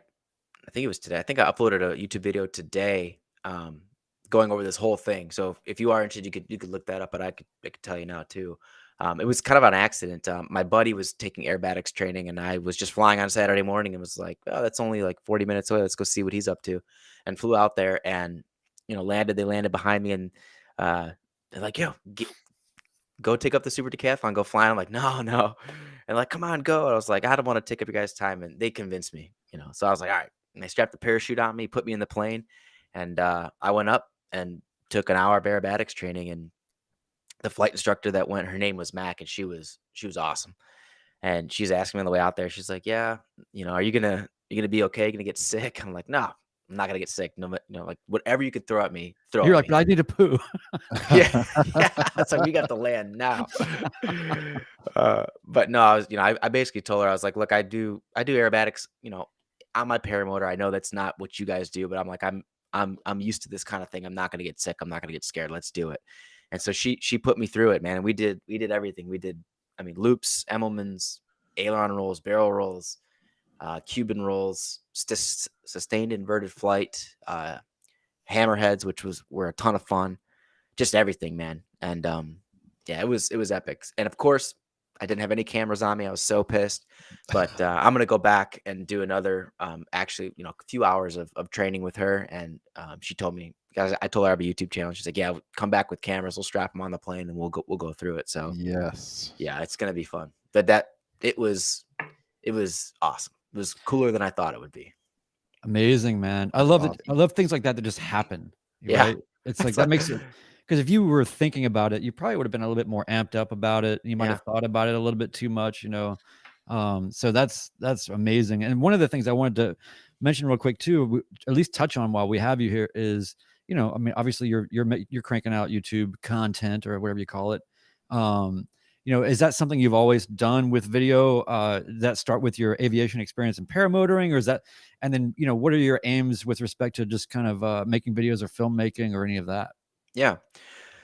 think it was today. I think I uploaded a YouTube video today, going over this whole thing. So if you are interested, you could look that up, but I could tell you now too. It was kind of an accident. My buddy was taking aerobatics training, and I was just flying on Saturday morning and was like, "Oh, that's only like 40 minutes away. Let's go see what he's up to." And flew out there and landed. They landed behind me, and they're like, "Yo, go take up the super decathlon, go fly." And I'm like, no. And like, come on, go. And I was like, I don't want to take up your guys' time. And they convinced me, So I was like, all right. And they strapped the parachute on me, put me in the plane. And I went up and took an hour of aerobatics training. And the flight instructor that went, her name was Mac, and she was awesome. And she's asking me on the way out there, she's like, yeah, are you gonna be okay? Gonna get sick? I'm like, no, I'm not gonna get sick. No, like whatever you could throw at me, throw You're at like, me. but I need a poo. Yeah. So we got to land now. But no, I was, I basically told her, I was like, look, I do aerobatics, on my paramotor. I know that's not what you guys do, but I'm like, I'm used to this kind of thing. I'm not going to get sick. I'm not going to get scared. Let's do it. And so she put me through it, man. And we did everything. We did, loops, Emmelmans, aileron rolls, barrel rolls, Cuban rolls, sustained inverted flight, hammerheads, which were a ton of fun. Just everything, man. And yeah, it was epic. And of course, I didn't have any cameras on me. I was so pissed. But I'm gonna go back and do another actually, a few hours of training with her. And she told me, guys, I told her I have a YouTube channel. She's like, yeah, come back with cameras. We'll strap them on the plane and we'll go through it. So Yes. yeah, it's gonna be fun. But it was awesome. It was cooler than I thought it would be. Amazing, man. I That's love awesome. it. I love things like that just happen. Yeah. Right? It's like that makes it, because if you were thinking about it, you probably would have been a little bit more amped up about it. You might have thought about it a little bit too much, So that's amazing. And one of the things I wanted to mention real quick too, at least touch on while we have you here, is obviously you're cranking out YouTube content or whatever you call it. is that something you've always done with video? That start with your aviation experience in paramotoring, or is that, and then, what are your aims with respect to just kind of making videos or filmmaking or any of that? Yeah.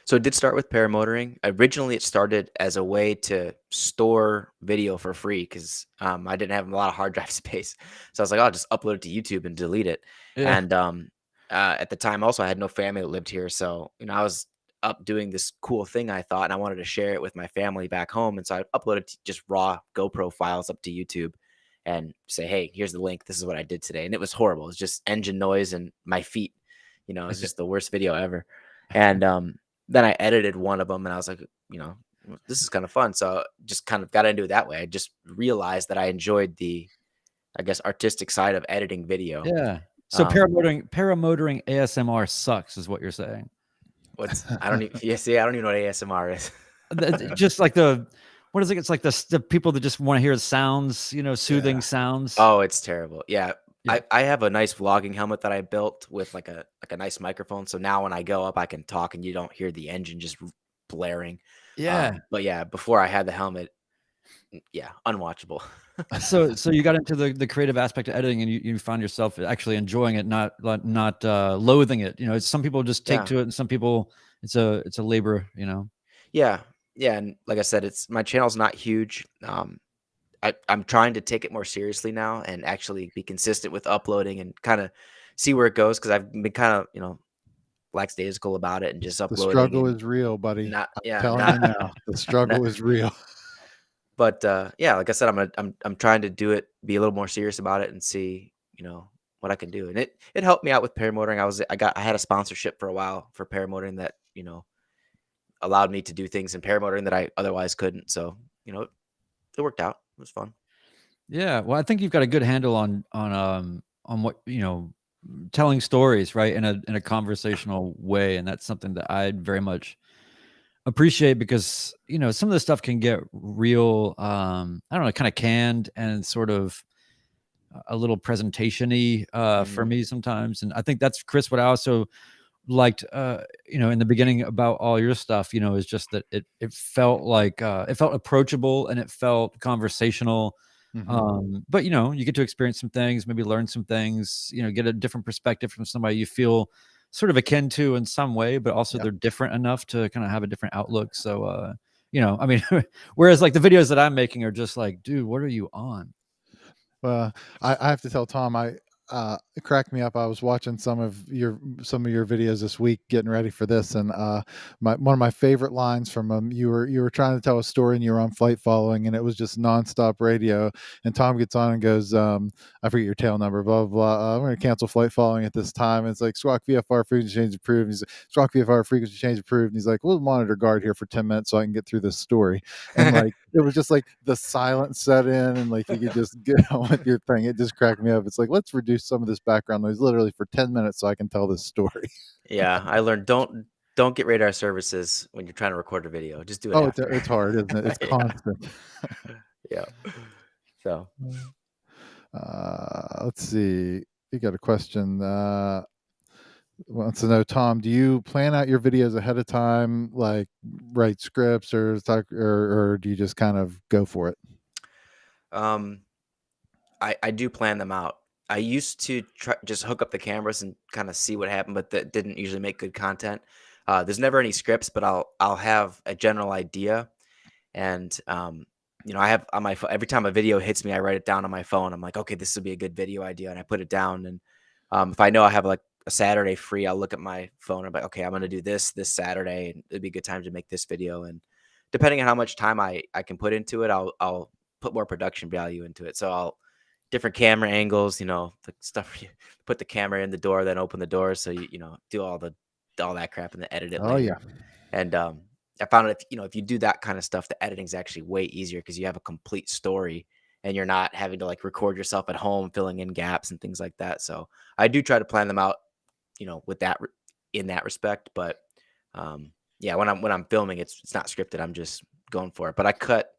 So it did start with paramotoring. Originally, it started as a way to store video for free because I didn't have a lot of hard drive space. So I was like, I'll just upload it to YouTube and delete it. Yeah. And at the time, also, I had no family that lived here. So, I was up doing this cool thing I thought, and I wanted to share it with my family back home. And so I uploaded just raw GoPro files up to YouTube and say, hey, here's the link. This is what I did today. And it was horrible. It was just engine noise and my feet. It was just the worst video ever. And then I edited one of them and I was like, this is kind of fun. So just kind of got into it that way. I just realized that I enjoyed the, I guess, artistic side of editing video. Yeah. So paramotoring ASMR sucks, is what you're saying. I don't even know what ASMR is. Just like what is it? It's like the people that just want to hear the sounds, soothing sounds. Oh, it's terrible. Yeah. Yeah. I have a nice vlogging helmet that I built with like a nice microphone. So now when I go up, I can talk and you don't hear the engine just blaring. Yeah. But yeah, before I had the helmet, yeah, unwatchable. So you got into the creative aspect of editing, and you found yourself actually enjoying it, not loathing it. Some people just take Yeah. to it, and some people it's a labor. Yeah. Yeah. And like I said, my channel's not huge. I'm trying to take it more seriously now and actually be consistent with uploading and kind of see where it goes because I've been kind of, lackadaisical about it and just The uploading struggle and is real, buddy. not, I'm yeah, telling not, you now, the struggle is real. but yeah, like I said, I'm trying to do it, be a little more serious about it and see, what I can do. And it helped me out with paramotoring. I had a sponsorship for a while for paramotoring that, allowed me to do things in paramotoring that I otherwise couldn't. So, it worked out. It was fun. Yeah. Well, I think you've got a good handle on what, telling stories, right, in a conversational way, and that's something that I very much appreciate because some of the stuff can get real I don't know, kind of canned and sort of a little presentation-y for Mhm. me sometimes, and I think that's, Chris, what I also liked in the beginning about all your stuff, is just that it felt like it felt approachable and it felt conversational. But you get to experience some things, maybe learn some things, get a different perspective from somebody you feel sort of akin to in some way, but also Yep. they're different enough to kind of have a different outlook. So I mean, whereas like the videos that I'm making are just like, dude, what are you on? Well, I have to tell Tom, it cracked me up. I was watching some of your videos this week, getting ready for this, and one of my favorite lines from you were trying to tell a story, and you were on flight following, and it was just nonstop radio. And Tom gets on and goes, "I forget your tail number, blah blah blah. I'm going to cancel flight following at this time." And it's like squawk VFR frequency change approved. And he's like, squawk VFR frequency change approved. And he's like, "We'll monitor guard here for 10 minutes so I can get through this story." And like it was just like the silence set in, and like you could just get on with your thing. It just cracked me up. It's like, let's reduce some of this background noise literally for 10 minutes so I can tell this story. Yeah, I learned don't get radar services when you're trying to record a video. Just do it Oh, after. it's hard, isn't it? It's Yeah, constant. yeah. So, Let's see. You got a question. Wants to know, Tom, do you plan out your videos ahead of time, like write scripts or talk, or do you just kind of go for it? um, I do plan them out. I used to try just hook up the cameras and kind of see what happened, but that didn't usually make good content. There's never any scripts, but I'll have a general idea, and I have on my every time a video hits me, I write it down on my phone. I'm like, okay, this would be a good video idea, and I put it down. And if I know I have like a Saturday free, I'll look at my phone and I'm like, okay, I'm gonna do this Saturday, and it'd be a good time to make this video. And depending on how much time I can put into it, I'll put more production value into it. So I'll different camera angles, the stuff where you put the camera in the door, then open the door, so you do all that crap and then edit it Oh yeah. later. And I found if you do that kind of stuff, the editing's actually way easier because you have a complete story and you're not having to like record yourself at home filling in gaps and things like that. So I do try to plan them out, with that in that respect. But yeah, when I'm filming, it's not scripted. I'm just going for it. But I cut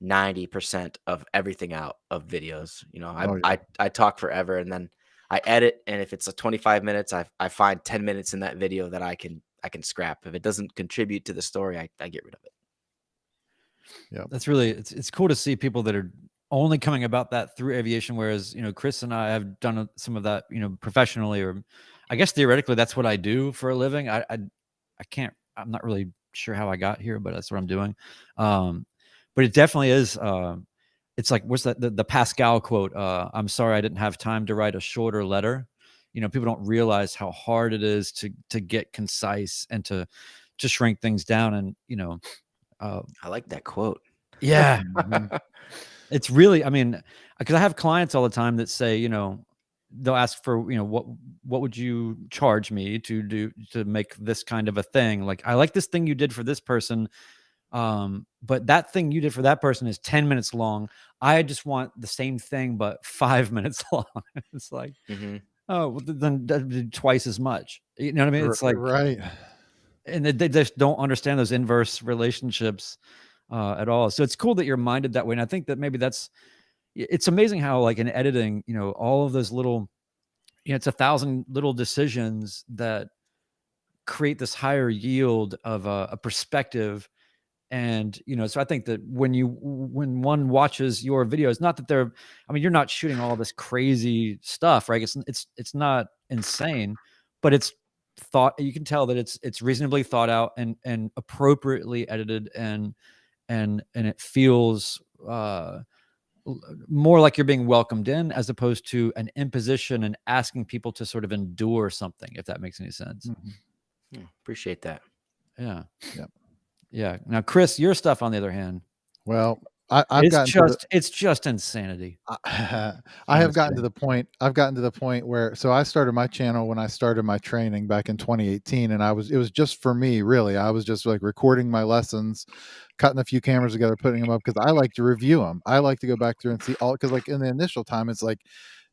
90% of everything out of videos. Oh yeah. I talk forever and then I edit, and if it's a 25 minutes, I find 10 minutes in that video that I can scrap. If it doesn't contribute to the story, I get rid of it. Yep. That's really, it's cool to see people that are only coming about that through aviation, whereas, Chris and I have done some of that, professionally, or I guess theoretically that's what I do for a living. I'm not really sure how I got here, but that's what I'm doing. But it definitely is. It's like, what's that? The Pascal quote. I'm sorry I didn't have time to write a shorter letter. People don't realize how hard it is to get concise and to shrink things down. And I like that quote. yeah, Mhm. it's really, I mean, because I have clients all the time that say, they'll ask for, what would you charge me to do to make this kind of a thing? Like, I like this thing you did for this person. But that thing you did for that person is 10 minutes long. I just want the same thing, but 5 minutes long. It's like, Hmm. oh, well, then do twice as much. You know what I mean? It's like, Right. and they just don't understand those inverse relationships at all. So it's cool that you're minded that way. And I think that maybe it's amazing how, like, in editing, all of those little, it's 1,000 little decisions that create this higher yield of a perspective. And so I think that when one watches your videos, not that you're not shooting all this crazy stuff, right? It's not insane, but it's you can tell that it's reasonably thought out and appropriately edited, and it feels more like you're being welcomed in, as opposed to an imposition and asking people to sort of endure something, if that makes any sense. Mhm. Yeah, appreciate that. Yeah. Yep. Yeah. Now, Chris, your stuff, on the other hand, Well, I've gotten to the it's just insanity. I No, I'm have just gotten to kidding. the point. I've gotten to the point where, so I started my channel when I started my training back in 2018, and it was just for me, really. I was just like recording my lessons, cutting a few cameras together, putting them up, because I like to review them. I like to go back through and see all, because like in the initial time, it's like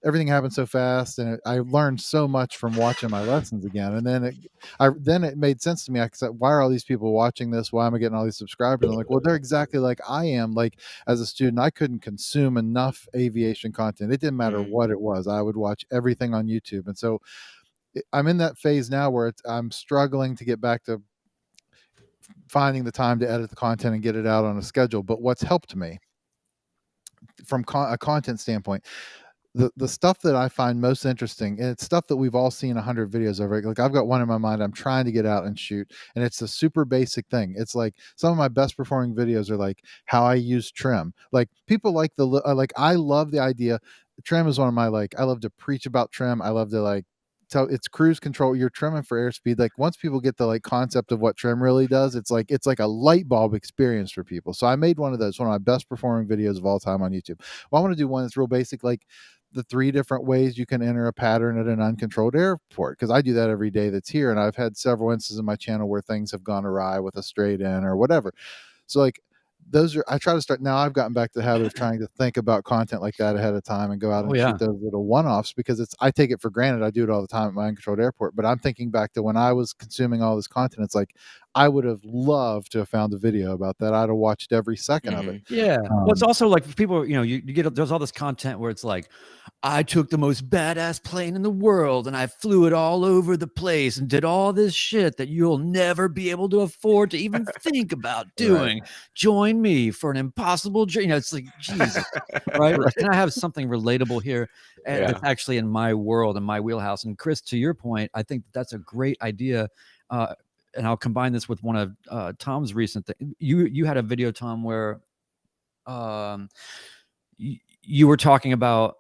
everything happened so fast, and I learned so much from watching my lessons again. And then it made sense to me. I said, why are all these people watching this? Why am I getting all these subscribers? I'm like, well, they're exactly like I am. Like, as a student, I couldn't consume enough aviation content. It didn't matter Mm. what it was. I would watch everything on YouTube. And so I'm in that phase now where I'm struggling to get back to finding the time to edit the content and get it out on a schedule. But what's helped me from a content standpoint, the stuff that I find most interesting, and it's stuff that we've all seen 100 videos over. Like, I've got one in my mind I'm trying to get out and shoot, and it's a super basic thing. It's like some of my best performing videos are like how I use trim. Like, people like like, I love the idea. Trim is one of my, like, I love to preach about trim. I love to, like, tell it's cruise control. You're trimming for airspeed. Like, once people get the, like, concept of what trim really does, it's like a light bulb experience for people. So I made one of those, one of my best performing videos of all time on YouTube. Well, I want to do one that's real basic, like the 3 different ways you can enter a pattern at an uncontrolled airport, because I do that every day that's here, and I've had several instances in my channel where things have gone awry with a straight in or whatever. So, like, those are, I try to start now. I've gotten back to the habit of trying to think about content like that ahead of time and go out Oh and shoot yeah. those little one-offs, because I take it for granted. I do it all the time at my uncontrolled airport, but I'm thinking back to when I was consuming all this content. It's like I would have loved to have found a video about that. I'd have watched every second of it. Mhm. Yeah. Well, it's also like, for people, you get, there's all this content where it's like, I took the most badass plane in the world and I flew it all over the place and did all this shit that you'll never be able to afford to even think about Right. doing. Join me for an impossible dream. It's like, Jesus, right? Right. Can I have something relatable here that's Yeah. actually in my world and my wheelhouse? And Chris, to your point, I think that's a great idea. And I'll combine this with one of Tom's recent thing. You had a video, Tom, where um, you were talking about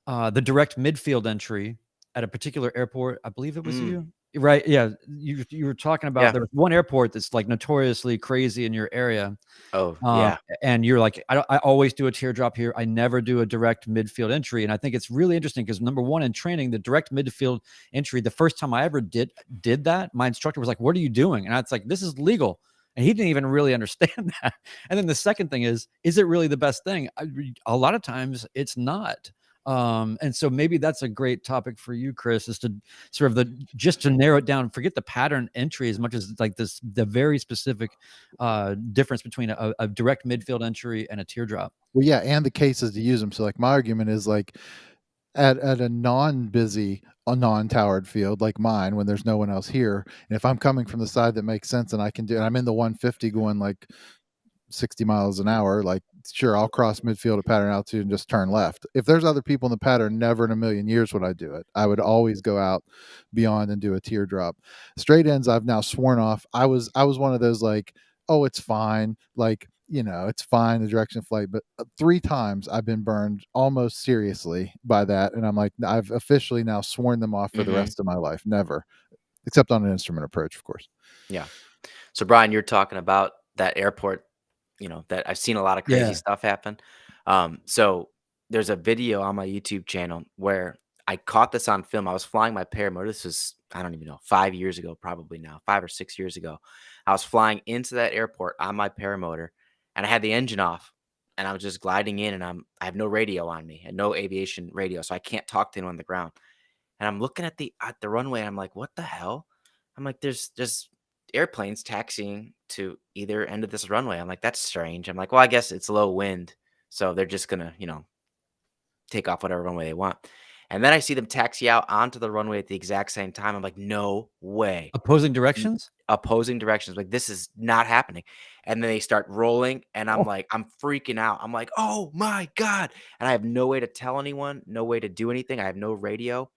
the direct midfield entry at a particular airport. I believe it was Mm. you, right? Yeah, you were talking about, Yeah. there was one airport that's like notoriously crazy in your area, Oh, yeah. and you're like, I always do a teardrop here. I never do a direct midfield entry, and I think it's really interesting because, number one, in training, the direct midfield entry, the first time I ever did that, my instructor was like, "What are you doing?" And I was like, "This is legal." And he didn't even really understand that. And then the second thing is it really the best thing? A lot of times it's not. And so maybe that's a great topic for you, Chris, is to sort of just to narrow it down, forget the pattern entry as much as like the very specific difference between a direct midfield entry and a teardrop. Well, yeah, and the cases to use them. So, like, my argument is, like, at a non-busy, a non-towered field like mine, when there's no one else here, and if I'm coming from the side that makes sense and I can do, and I'm in the 150 going like 60 miles an hour, like, sure, I'll cross midfield at pattern altitude and just turn left. If there's other people in the pattern, never in a million years would I do it. I would always go out beyond and do a teardrop. Straight ends, I've now sworn off. I was one of those, like, oh, it's fine. Like, it's fine, the direction of flight. But 3 times I've been burned almost seriously by that. And I'm like, I've officially now sworn them off for the rest of my life. Never, except on an instrument approach, of course. Yeah. So Brian, you're talking about that airport, that I've seen a lot of crazy stuff happen. So there's a video on my YouTube channel where I caught this on film. I was flying my paramotor. This was, I don't even know, 5 years ago, probably now, 5 or 6 years ago. I was flying into that airport on my paramotor, and I had the engine off, and I was just gliding in, and I have no radio on me and no aviation radio, so I can't talk to anyone on the ground. And I'm looking at the runway, and I'm like, what the hell? I'm like, there's airplanes taxiing to either end of this runway. I'm like, that's strange. I'm like, well, I guess it's low wind, so they're just gonna, take off whatever runway they want. And then I see them taxi out onto the runway at the exact same time. I'm like, no way. Opposing directions? Opposing directions. Like, this is not happening. And then they start rolling, and I'm like, I'm freaking out. I'm like, oh my God. And I have no way to tell anyone, no way to do anything. I have no radio.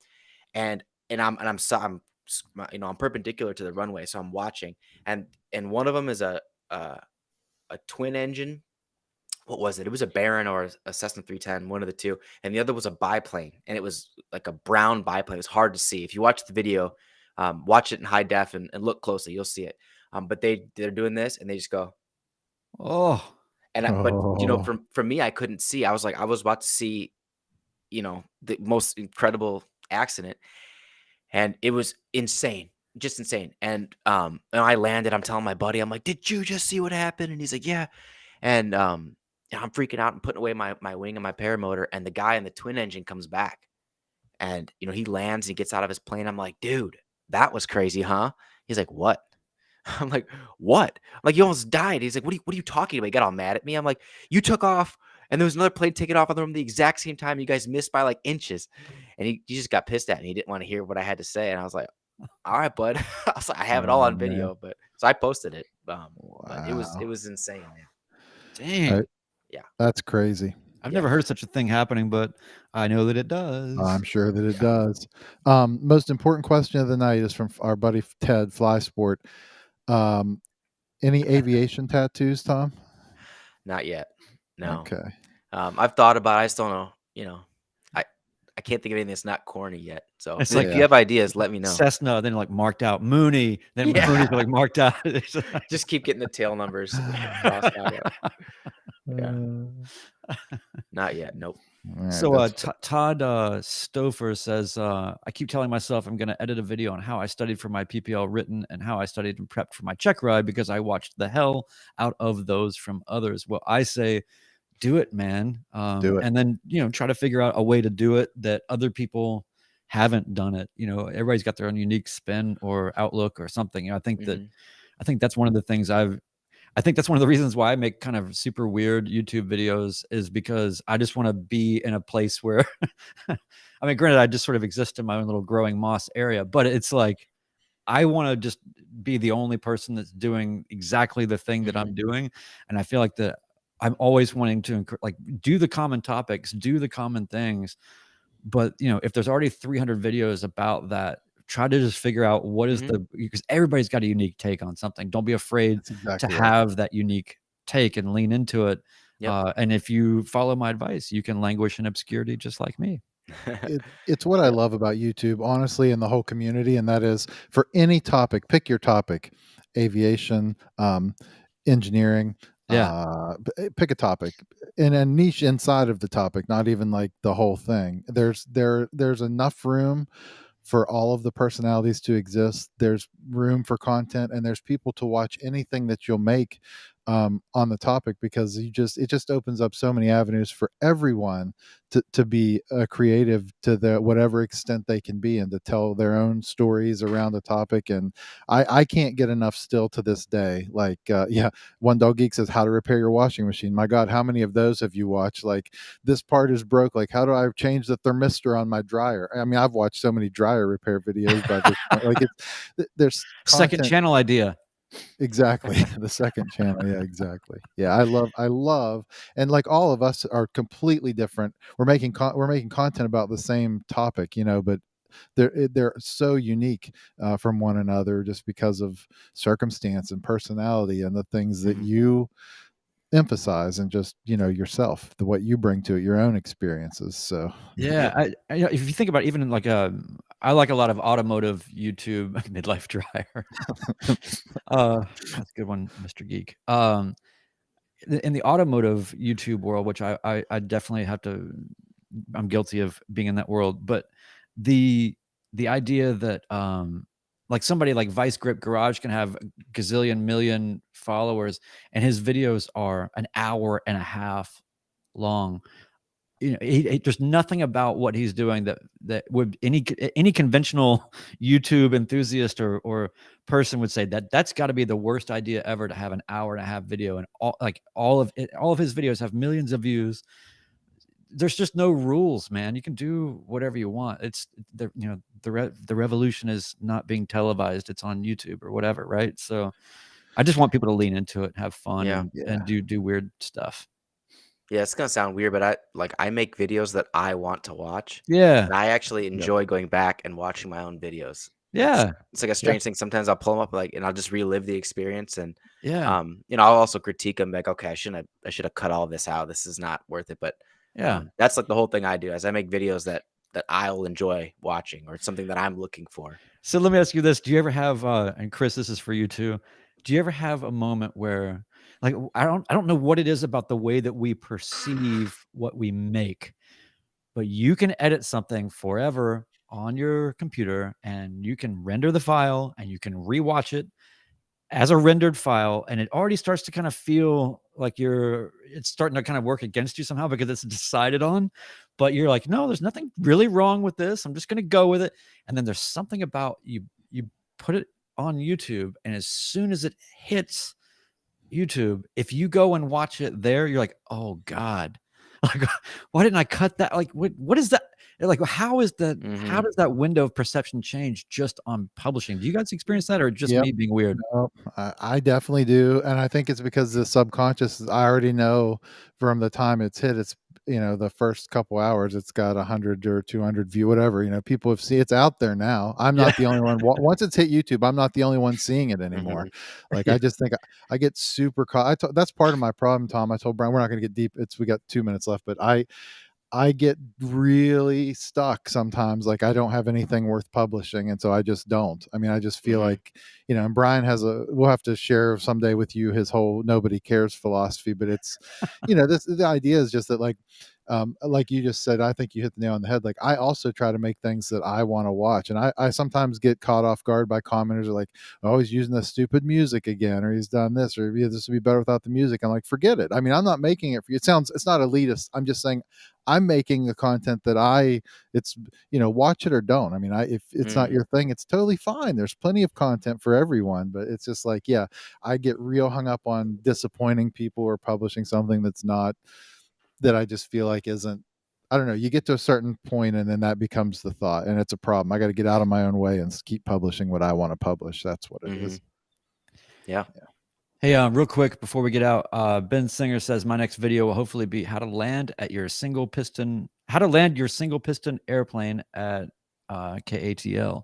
And I'm perpendicular to the runway, so I'm watching, and one of them is a twin engine. What was it? It was a Baron or a Cessna 310, one of the two, and the other was a biplane, and it was like a brown biplane. It was hard to see. If you watch the video, watch it in high def and look closely, you'll see it. But they're doing this, and they just go, oh, but from me, I couldn't see. I was about to see, the most incredible accident. And it was insane, just insane. And I landed. I'm telling my buddy, I'm like, "Did you just see what happened?" And he's like, "Yeah." And I'm freaking out and putting away my wing and my paramotor. And the guy in the twin engine comes back, and he lands. He gets out of his plane. I'm like, "Dude, that was crazy, huh?" He's like, "What?" I'm like, "What?" I'm like, "You almost died." He's like, "What are you talking about?" He got all mad at me. I'm like, "You took off, and there was another plane taking off on the room the exact same time. You guys missed by like inches." And he just got pissed at me. He didn't want to hear what I had to say. And I was like, "All right, bud." I was like, I have it all on video, but so I posted it. But it was insane, man. Dang. Yeah. That's crazy. I've never heard such a thing happening, but I know that it does. I'm sure that it does. Most important question of the night is from our buddy Ted, Fly Sport. Any aviation tattoos, Tom? Not yet. No. Okay. I've thought about it. I just don't know. I can't think of anything that's not corny yet. So It's if you have ideas, let me know. Cessna, then like marked out Mooney, then Mooney's like marked out. Just keep getting the tail numbers crossed out. Yeah. Not yet. Nope. Right, So Todd Stouffer says, I keep telling myself I'm going to edit a video on how I studied for my PPL written and how I studied and prepped for my check ride because I watched the hell out of those from others. Well, I say, do it, man. Do it. And then, try to figure out a way to do it that other people haven't done it. Everybody's got their own unique spin or outlook or something. I think that's one of the things I think that's one of the reasons why I make kind of super weird YouTube videos is because I just want to be in a place where, I mean, granted, I just sort of exist in my own little growing moss area, but it's like, I want to just be the only person that's doing exactly the thing that I'm doing. And I feel like that I'm always wanting to do the common topics, do the common things. But, if there's already 300 videos about that, try to just figure out what is because everybody's got a unique take on something. Don't be afraid to have that unique take and lean into it. Yep. And if you follow my advice, you can languish in obscurity just like me. It's what I love about YouTube, honestly, and the whole community. And that is for any topic, pick your topic, aviation, engineering, pick a topic and a niche inside of the topic, not even like the whole thing. There's enough room for all of the personalities to exist. There's room for content, and there's people to watch anything that you'll make on the topic, because it just opens up so many avenues for everyone to be creative to the whatever extent they can be, and to tell their own stories around the topic. And I can't get enough still to this day. Like, One Dog Geek says, how to repair your washing machine. My God, how many of those have you watched? Like, this part is broke. Like, how do I change the thermistor on my dryer? I mean, I've watched so many dryer repair videos by this point. Like, there's second channel idea. Exactly. The second channel. Yeah, exactly. Yeah, I love, and like all of us are completely different. We're making content about the same topic, but they're so unique from one another just because of circumstance and personality and the things that Mhm. you emphasize and just yourself, what you bring to it, your own experiences. So Yeah, if you think about it, even in like I like a lot of automotive YouTube midlife dryer. That's a good one, Mr. Geek. In the automotive YouTube world, which I definitely have to, I'm guilty of being in that world, but the the idea that like somebody like Vice Grip Garage can have a gazillion million followers and his videos are an hour and a half long. There's nothing about what he's doing that would any conventional YouTube enthusiast or person would say that that's got to be the worst idea ever to have an hour and a half video, and all of his videos have millions of views. There's just no rules, man. You can do whatever you want. It's the revolution is not being televised. It's on YouTube or whatever, right? So I just want people to lean into it, have fun, Yeah. and yeah, do weird stuff. Yeah, it's gonna sound weird, but I make videos that I want to watch, Yeah, and I actually yep, enjoy going back and watching my own videos. yeah, It's like a yeah, strange thing. Sometimes I'll pull them up, like, and I'll just relive the experience, and yeah, I'll also critique them, like, okay, I should have cut all this out. This is not worth it. But yeah. that's like the whole thing I do, is I make videos that I'll enjoy watching, or it's something that I'm looking for. So let me ask you this: do you ever have, and Chris, this is for you too. Do you ever have a moment where, like, I don't know what it is about the way that we perceive what we make, but you can edit something forever on your computer, and you can render the file, and you can rewatch it as a rendered file, and it already starts to kind of feel like it's starting to kind of work against you somehow because it's decided on, but you're like, no, there's nothing really wrong with this, I'm just going to go with it. And then there's something about you put it on YouTube, and as soon as it hits YouTube, if you go and watch it there, you're like, oh god, like, why didn't I cut that? Like, what is that? Like, how Hmm. does that window of perception change just on publishing? Do you guys experience that, or just yep. me being weird? No, I definitely do, and I think it's because the subconscious. I already know from the time it's hit. It's the first couple hours. It's got 100 or 200 view, whatever. People have seen. It's out there now. I'm Yeah. not the only one. Once it's hit YouTube, I'm not the only one seeing it anymore. Hmm. Like Yeah. I just think I get super caught. That's part of my problem, Tom. I told Brian we're not going to get deep. We got 2 minutes left, but I get really stuck sometimes. Like I don't have anything worth publishing. And so I just don't. I mean, I just feel Hmm. like, and Brian we'll have to share someday with you his whole nobody cares philosophy. But it's, the idea is just that like you just said, I think you hit the nail on the head. Like I also try to make things that I want to watch. And I sometimes get caught off guard by commenters who are like, oh, he's using the stupid music again, or he's done this, or yeah, this would be better without the music. I'm like, forget it. I mean, I'm not making it for you. It's not elitist. I'm just saying I'm making the content that it's, watch it or don't. I mean, if it's not Hmm. your thing, it's totally fine. There's plenty of content for everyone, but it's just like, yeah, I get real hung up on disappointing people or publishing something that I just feel like isn't, I don't know. You get to a certain point and then that becomes the thought, and it's a problem. I got to get out of my own way and keep publishing what I want to publish. That's what it Hmm. is. Yeah. Hey, real quick before we get out, Ben Singer says my next video will hopefully be how to land your single piston airplane at KATL.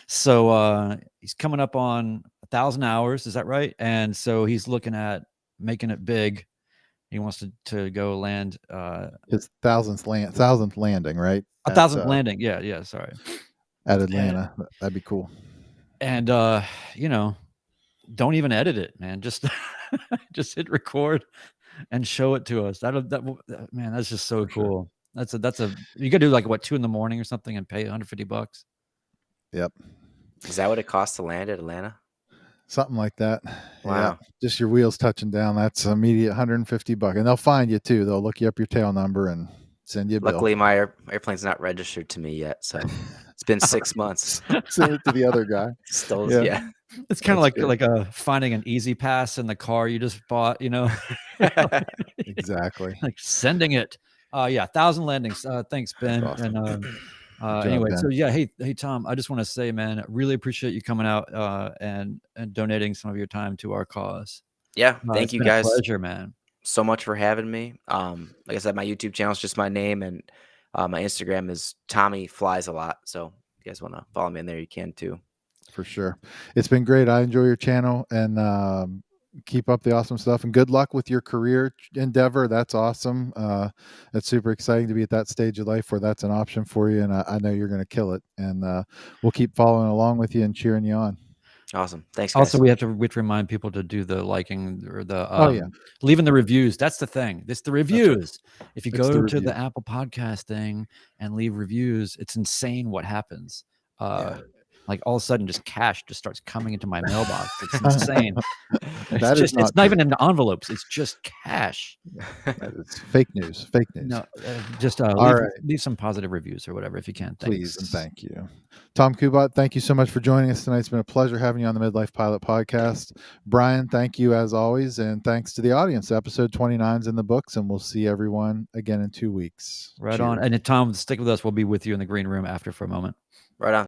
So he's coming up on 1,000 hours, is that right? And so he's looking at making it big. He wants to go land His thousandth landing, right? a thousandth landing. Yeah, sorry. At And, Atlanta. That'd be cool. and you know, don't even edit it, man. Just just hit record and show it to us. Man, that's just so For sure. cool. That's a you could do like what 2 in the morning or something and pay $150. Yep. Is that what it costs to land at Atlanta? Something like that. Yeah. Wow. Just your wheels touching down. That's immediate $150. And they'll find you too. They'll look you up your tail number and send you a bill. Luckily, my airplane's not registered to me yet, so it's been 6 months. Send it to the other guy. Still, Yeah. yeah. It's kind of That's like great. finding an easy pass in the car you just bought, Exactly. like sending it. Yeah, 1,000 landings. Thanks, That's Ben. awesome. And job, Anyway, Ben. so yeah, hey Tom, I just want to say, man, I really appreciate you coming out and donating some of your time to our cause. Yeah, thank It's you been a guys pleasure, man. so much for having me. Like I said, my YouTube channel is just my name, and my Instagram is Tommy Flies a Lot. So if you guys want to follow me in there, you can too. For sure. It's been great. I enjoy your channel, and keep up the awesome stuff, and good luck with your career endeavor. That's awesome. It's super exciting to be at that stage of life where that's an option for you, and I know you're going to kill it, and we'll keep following along with you and cheering you on. Awesome. Thanks, guys. Also, we have to remind people to do the liking or the yeah. leaving the reviews. That's the thing. It's the reviews. If you It's the go to reviews. the Apple Podcast thing and leave reviews, it's insane what happens. Like all of a sudden, just cash just starts coming into my mailbox. It's insane. That is It's not even in envelopes. It's just cash. That is fake news. Fake news. No, just leave some positive reviews or whatever if you can. Please and Thanks. thank you. Tom Kubat, thank you so much for joining us tonight. It's been a pleasure having you on the Midlife Pilot Podcast. Brian, thank you as always, and thanks to the audience. Episode 29 is in the books, and we'll see everyone again in 2 weeks. Right Cheers. on. And Tom, stick with us. We'll be with you in the green room after for a moment. Right on.